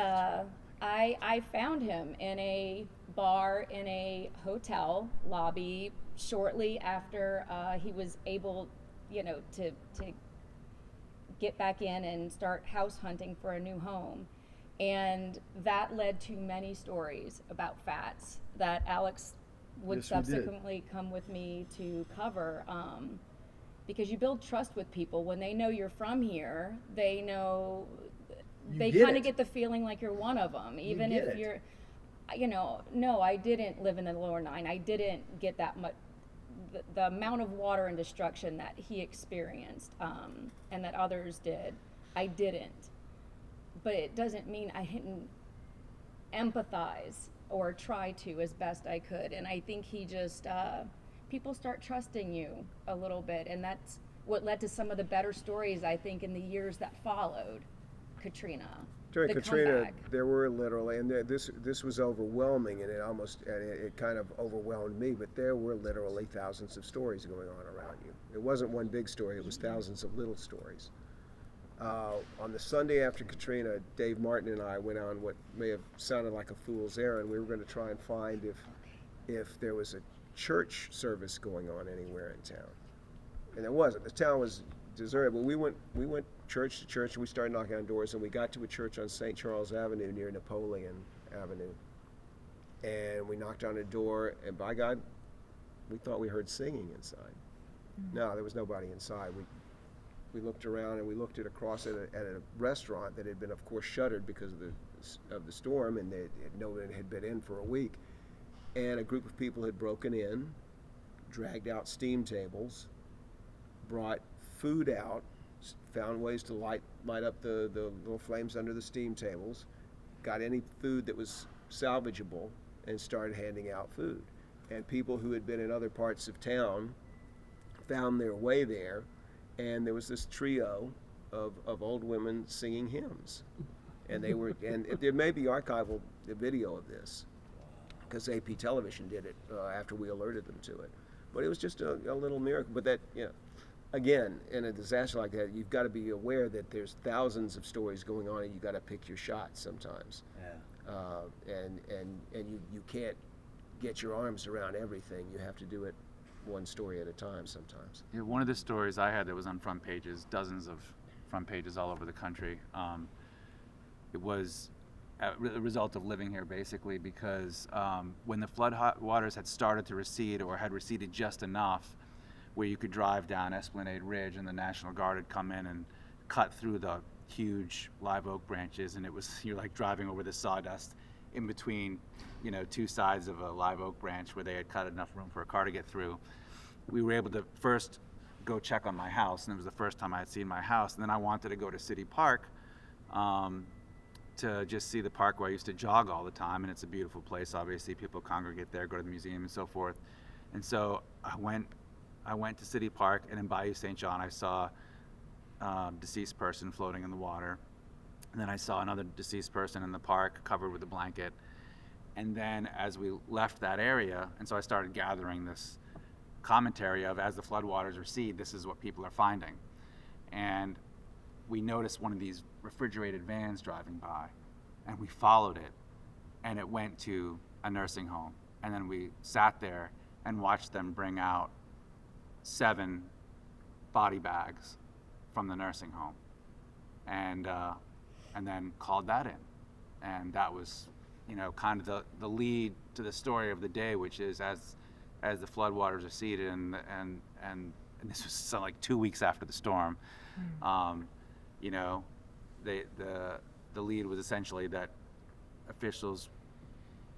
I found him in a bar in a hotel lobby shortly after he was able, to get back in and start house hunting for a new home. And that led to many stories about Fats that Alex would Yes, we did. subsequently come with me to cover, because you build trust with people. When they know you're from here, they know, they get kind it. of get the feeling like you're one of them, even get if it. you're, no, I didn't live in the lower 9. I didn't get that much, the amount of water and destruction that he experienced, and that others did. I didn't. But it doesn't mean I didn't empathize or try to as best I could. And I think he just, people start trusting you a little bit. And that's what led to some of the better stories, I think, in the years that followed Katrina. During The Katrina, comeback. there were literally, and this was overwhelming, and it kind of overwhelmed me. But there were literally thousands of stories going on around you. It wasn't one big story; it was thousands of little stories. On the Sunday after Katrina, Dave Martin and I went on what may have sounded like a fool's errand. We were going to try and find if there was a church service going on anywhere in town, and there wasn't. The town was deserted. But we went church to church, and we started knocking on doors, and we got to a church on St. Charles Avenue near Napoleon Avenue, and we knocked on a door, and by God, we thought we heard singing inside. No, there was nobody inside. We looked around and we looked across at a restaurant that had been, of course, shuttered because of the storm, and no one had been in for a week. And a group of people had broken in, dragged out steam tables, brought food out, found ways to light up the little flames under the steam tables, got any food that was salvageable, and started handing out food. And people who had been in other parts of town found their way there, and there was this trio of old women singing hymns. And they were, and there may be archival video of this, because AP Television did it after we alerted them to it. But it was just a little miracle. But that, you know, again, in a disaster like that, you've got to be aware that there's thousands of stories going on, and you got to pick your shots sometimes. Yeah. And you can't get your arms around everything. You have to do it one story at a time sometimes. Yeah, one of the stories I had that was on front pages, dozens of front pages all over the country. It was a result of living here, basically, because when the flood waters had started to recede, or had receded just enough where you could drive down Esplanade Ridge and the National Guard had come in and cut through the huge live oak branches, and it was, you're like driving over the sawdust in between, you know, two sides of a live oak branch where they had cut enough room for a car to get through. We were able to first go check on my house, and it was the first time I had seen my house, and then I wanted to go to City Park to just see the park where I used to jog all the time, and it's a beautiful place. Obviously, people congregate there, go to the museum and so forth. And so I went to City Park, and in Bayou St. John I saw a deceased person floating in the water. And then I saw another deceased person in the park covered with a blanket. And then as we left that area, and so I started gathering this commentary of, as the floodwaters recede, this is what people are finding. And we noticed one of these refrigerated vans driving by, and we followed it, and it went to a nursing home. And then we sat there and watched them bring out 7 body bags from the nursing home, and then called that in. And that was, you know, kind of the lead to the story of the day, which is as the floodwaters receded, and this was like 2 weeks after the storm. You know, the lead was essentially that officials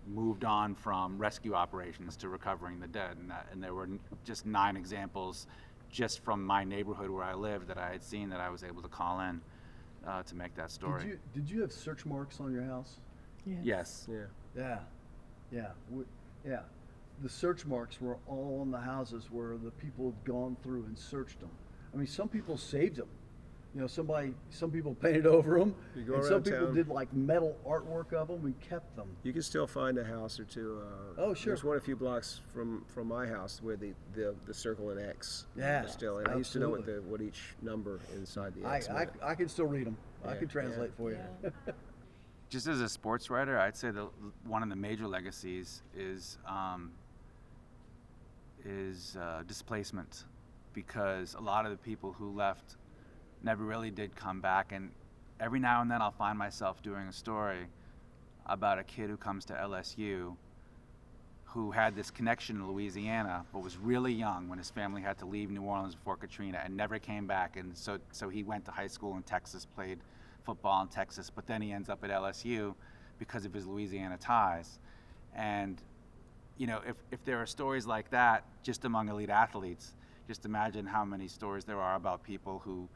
moved on from rescue operations to recovering the dead, and there were just 9 examples just from my neighborhood where I lived that I had seen, that I was able to call in to make that story. Did you have search marks on your house? Yes. Yeah. Yeah. The search marks were all on the houses where the people had gone through and searched them. I mean, some people saved them. You know, some people painted over them, You go and some around people town. did like metal artwork of them. We kept them. You can still find a house or two. Oh, sure. There's one a few blocks from my house where the circle and X Yeah, is still, and I used to know absolutely. what each number inside the X meant. I can still read them. I Yeah, can translate for you. Yeah. Just as a sports writer, I'd say one of the major legacies is displacement, because a lot of the people who left never really did come back. And every now and then I'll find myself doing a story about a kid who comes to LSU who had this connection to Louisiana, but was really young when his family had to leave New Orleans before Katrina and never came back. And so he went to high school in Texas, played football in Texas, but then he ends up at LSU because of his Louisiana ties. And you know, if there are stories like that just among elite athletes, just imagine how many stories there are about people who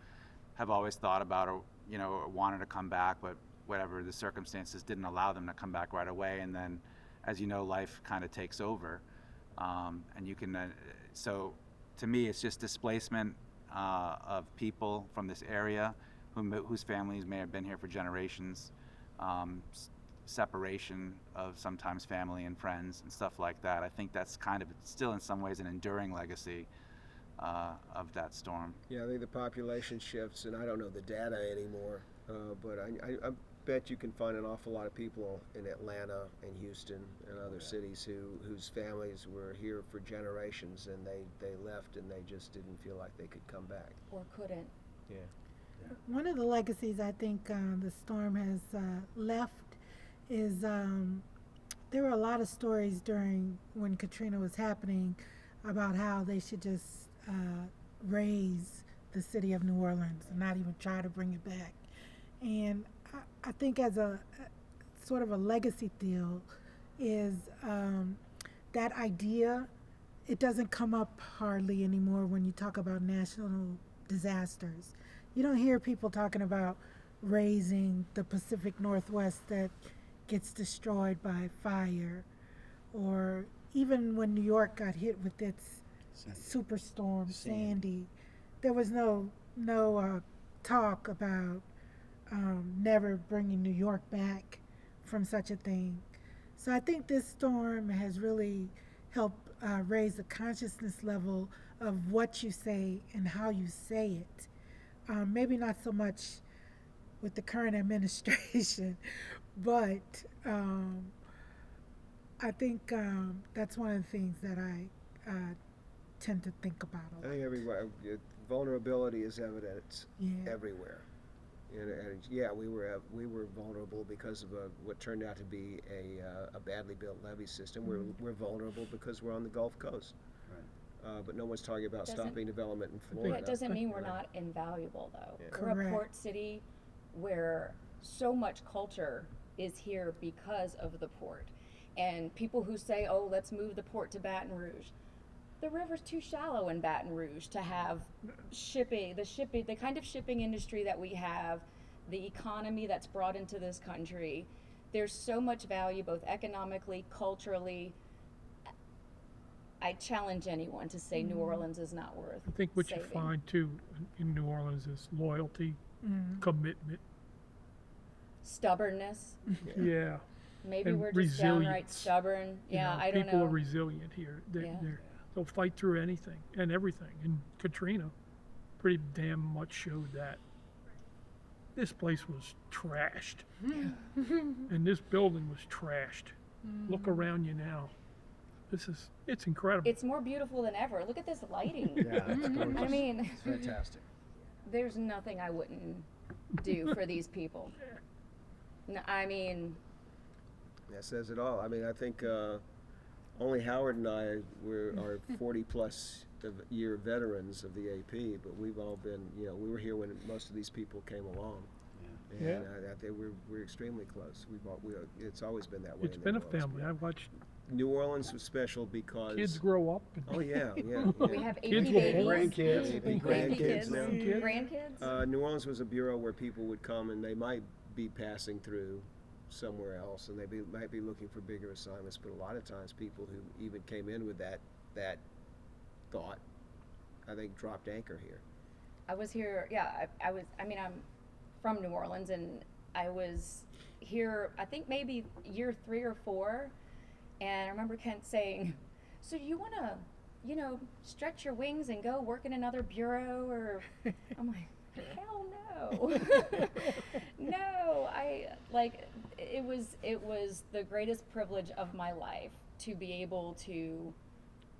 have always thought about, or you know, or wanted to come back, but whatever the circumstances didn't allow them to come back right away. And then, as you know, life kind of takes over, and you can. So, to me, it's just displacement of people from this area whose families may have been here for generations, separation of sometimes family and friends and stuff like that. I think that's kind of still in some ways an enduring legacy of that storm. Yeah, I think the population shifts, and I don't know the data anymore, but I bet you can find an awful lot of people in Atlanta and Houston and other cities whose families were here for generations, and they left and they just didn't feel like they could come back. Or couldn't. Yeah. One of the legacies I think the storm has left is there were a lot of stories during when Katrina was happening about how they should just raise the city of New Orleans and not even try to bring it back. And I think as a sort of a legacy deal is that idea. It doesn't come up hardly anymore when you talk about national disasters. You don't hear people talking about raising the Pacific Northwest that gets destroyed by fire, or even when New York got hit with its superstorm Sandy, there was no talk about never bringing New York back from such a thing. So I think this storm has really helped raise the consciousness level of what you say and how you say it. Maybe not so much with the current administration, but I think that's one of the things that I tend to think about a I lot. think everywhere, vulnerability is evident Yeah. everywhere. And yeah, we were vulnerable because of what turned out to be a badly built levee system. We're vulnerable because we're on the Gulf Coast. But no one's talking about Doesn't- stopping development in Yeah, Florida. it doesn't mean we're not invaluable, though. Yeah. We're a Correct. port city where so much culture is here because of the port. And people who say, oh, let's move the port to Baton Rouge. The river's too shallow in Baton Rouge to have the kind of shipping industry that we have, the economy that's brought into this country. There's so much value, both economically, culturally. I challenge anyone to say New Orleans is not worth I think what you saving. find too in New Orleans is loyalty, commitment. Stubbornness. Yeah. Maybe And we're just downright resilience. stubborn. You Yeah, know, I don't people know. are resilient here. Yeah. They'll fight through anything and everything. And Katrina pretty damn much showed that. This place was trashed. And this building was trashed. Look around you now. It's incredible. It's more beautiful than ever. Look at this lighting. Yeah, it's gorgeous. I mean, It's fantastic. there's nothing I wouldn't do for these people. No, I mean, That says it all. I mean, I think only Howard and I are 40-plus year veterans of the AP, but we've all been, we were here when most of these people came along. Yeah. And I think we're extremely close. It's always been that way. It's in been a New Orleans. family. I've watched New Orleans was special because kids grow up. And Oh yeah. we have 80 Kids will babies. Grandkids. Grandkids now. Grandkids. New Orleans was a bureau where people would come and they might be passing through somewhere else, and might be looking for bigger assignments. But a lot of times, people who even came in with that thought, I think, dropped anchor here. I was here, yeah, I mean, I'm from New Orleans, and I was here, I think maybe year 3 or 4, and I remember Kent saying, so you want to, stretch your wings and go work in another bureau, or, I'm like, hell no. No, it was the greatest privilege of my life to be able to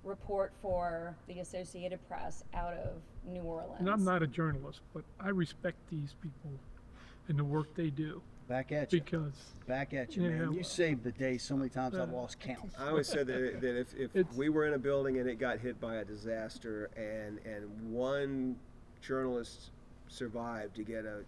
report for the Associated Press out of New Orleans. And I'm not a journalist, but I respect these people and the work they do Back at you. because Back at you, Yeah, man. You well, saved the day so many times I've lost count. I always said that if It's- we were in a building and it got hit by a disaster and one journalist survived to get a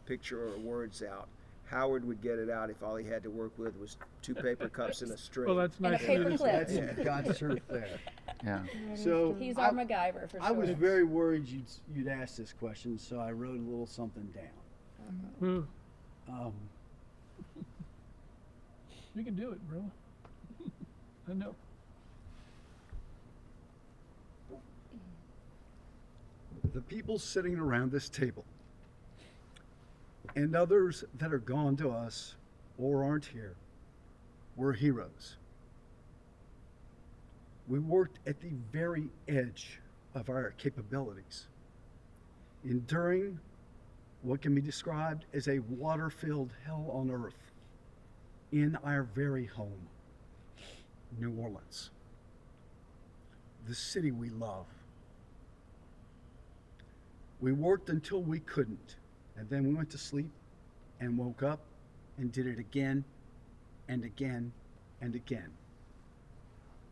picture or words out, Howard would get it out if all he had to work with was 2 paper cups and a string. well, that's And a nice. paper of you to clip. say. That's God's truth there. Yeah. So He's our MacGyver for sure. I was very worried you'd ask this question, so I wrote a little something down. Hmm. Um, You can do it, bro. I know. the people sitting around this table and others that are gone to us or aren't here were heroes. We worked at the very edge of our capabilities, enduring what can be described as a water-filled hell on earth in our very home, New Orleans, the city we love. We worked until we couldn't, and then we went to sleep and woke up and did it again and again and again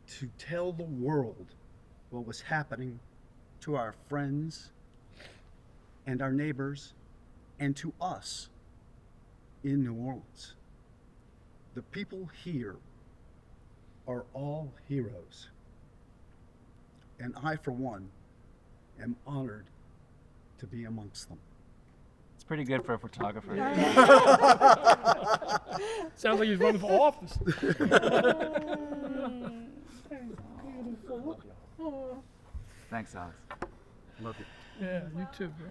to tell the world what was happening to our friends and our neighbors and to us in New Orleans. The people here are all heroes. And I, for one, am honored to be amongst them. It's pretty good for a photographer. Sounds like he's running for office. Beautiful. Oh. Thanks, Alex. Love it. Yeah, you too, bro.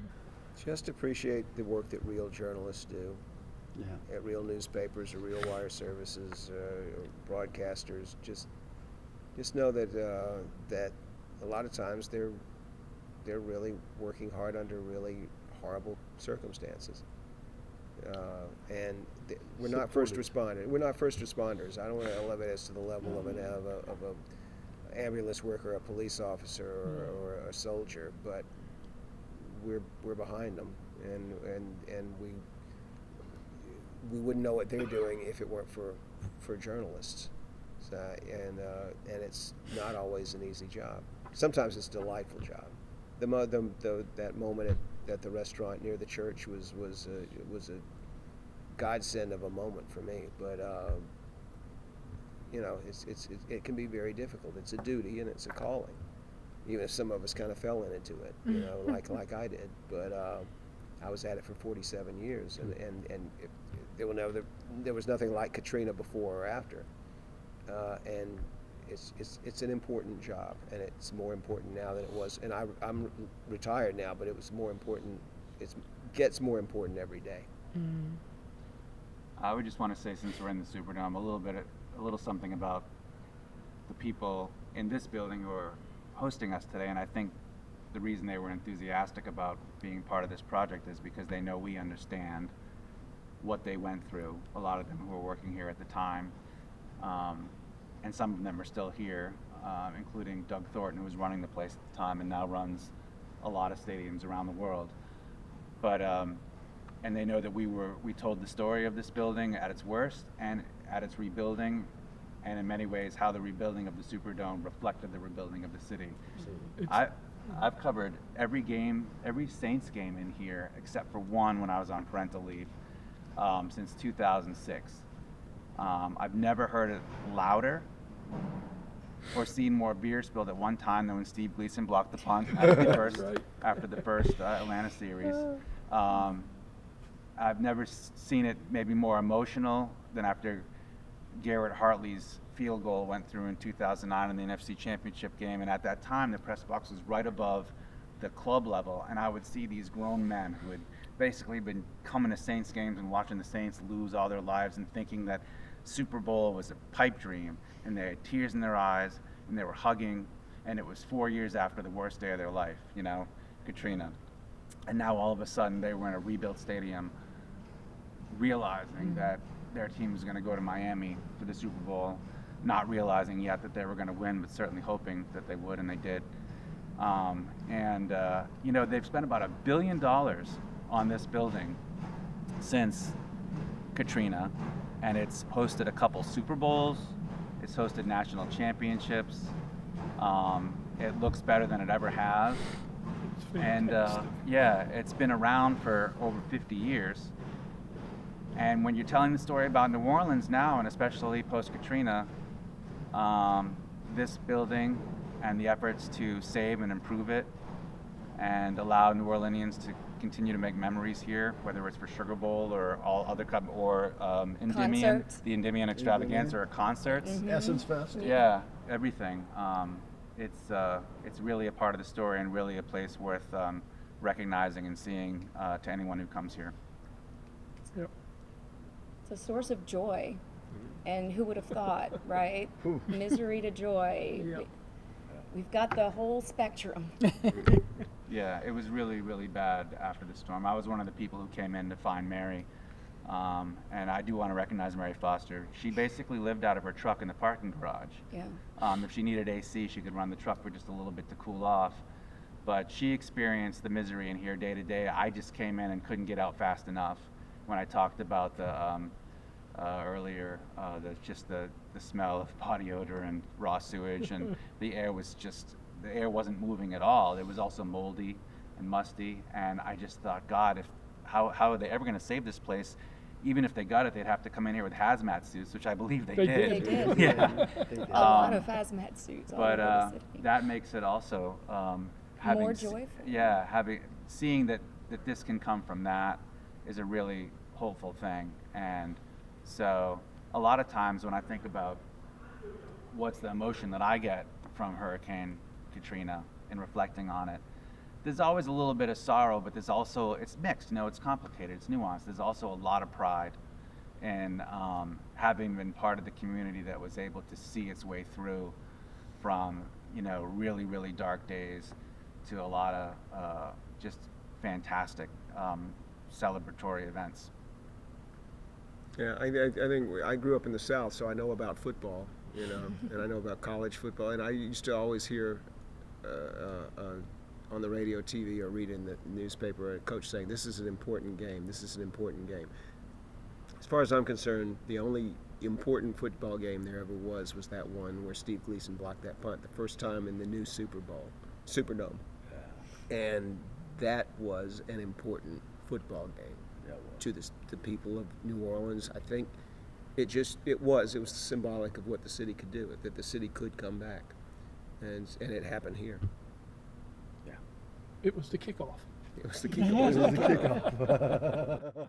Just appreciate the work that real journalists do Yeah. at real newspapers or real wire services or broadcasters. Just know that that a lot of times they're really working hard under really horrible circumstances. And we're not first responders. We're not first responders. I don't want to elevate us to the level of a ambulance worker, a police officer, or a soldier, but we're behind them, and we wouldn't know what they're doing if it weren't for journalists. So, and it's not always an easy job. Sometimes it's a delightful job. That moment at the restaurant near the church was a godsend of a moment for me. But you know, it can be very difficult. It's a duty and it's a calling. Even if some of us kind of fell into it, you know, like I did. But I was at it for 47 years, and there was nothing like Katrina before or after. And it's an important job, and it's more important now than it was. And I'm retired now, but it was more important. It gets more important every day. I would just want to say, since we're in the Superdome, a little something about the people in this building who are hosting us today. And I think the reason they were enthusiastic about being part of this project is because they know we understand what they went through. A lot of them who were working here at the time, and some of them are still here, including Doug Thornton, who was running the place at the time and now runs a lot of stadiums around the world. But and they know that we told the story of this building at its worst and at its rebuilding, and in many ways how the rebuilding of the Superdome reflected the rebuilding of the city. I've covered every game, every Saints game in here except for one when I was on parental leave, since 2006. I've never heard it louder or seen more beer spilled at one time than when Steve Gleason blocked the punt after the first Atlanta series. I've never seen it maybe more emotional than after Garrett Hartley's field goal went through in 2009 in the NFC Championship game, and at that time the press box was right above the club level, and I would see these grown men who had basically been coming to Saints games and watching the Saints lose all their lives and thinking that Super Bowl was a pipe dream, and they had tears in their eyes and they were hugging, and it was 4 years after the worst day of their life, you know, Katrina. And now all of a sudden they were in a rebuilt stadium realizing that their team was going to go to Miami for the Super Bowl, not realizing yet that they were going to win, but certainly hoping that they would, and they did. You know, they've spent about $1 billion on this building since Katrina, and it's hosted a couple Super Bowls, it's hosted national championships, it looks better than it ever has, and yeah, it's been around for over 50 years. And when you're telling the story about New Orleans now, and especially post-Katrina, this building and the efforts to save and improve it and allow New Orleanians to continue to make memories here, whether it's for Sugar Bowl or all other Endymion, the Endymion Extravaganza, or concerts. Essence Fest. Yeah, everything. It's really a part of the story and really a place worth recognizing and seeing to anyone who comes here. Yep. It's a source of joy. And who would have thought, right? Misery to joy. Yep. We've got the whole spectrum. Yeah, it was really, really bad after the storm. I was one of the people who came in to find Mary. And I do want to recognize Mary Foster. She basically lived out of her truck in the parking garage. Yeah. If she needed AC, she could run the truck for just a little bit to cool off. But she experienced the misery in here day to day. I just came in and couldn't get out fast enough. When I talked about the earlier, the smell of body odor and raw sewage, and the air was just the air wasn't moving at all. It was also moldy and musty, and I just thought, God, how are they ever going to save this place? Even if they got it, they'd have to come in here with hazmat suits, which I believe they They did. They did. Yeah. They did. A lot Um, of hazmat suits all But over the city. that makes it also having More s- joyful. Yeah, seeing that this can come from that is a really hopeful thing. And so a lot of times when I think about what's the emotion that I get from Hurricane Katrina and reflecting on it, there's always a little bit of sorrow, but there's also, it's mixed, it's complicated, it's nuanced. There's also a lot of pride in having been part of the community that was able to see its way through from, really, really dark days to a lot of just fantastic celebratory events. Yeah, I think I grew up in the South, so I know about football, and I know about college football. And I used to always hear on the radio, TV, or read in the newspaper a coach saying, "This is an important game. This is an important game." As far as I'm concerned, the only important football game there ever was that one where Steve Gleason blocked that punt the first time in the new Superdome, and that was an important football game to the people of New Orleans. I think it was symbolic of what the city could do, that the city could come back, and it happened here. It was the kickoff. It was the This is the kickoff. kickoff.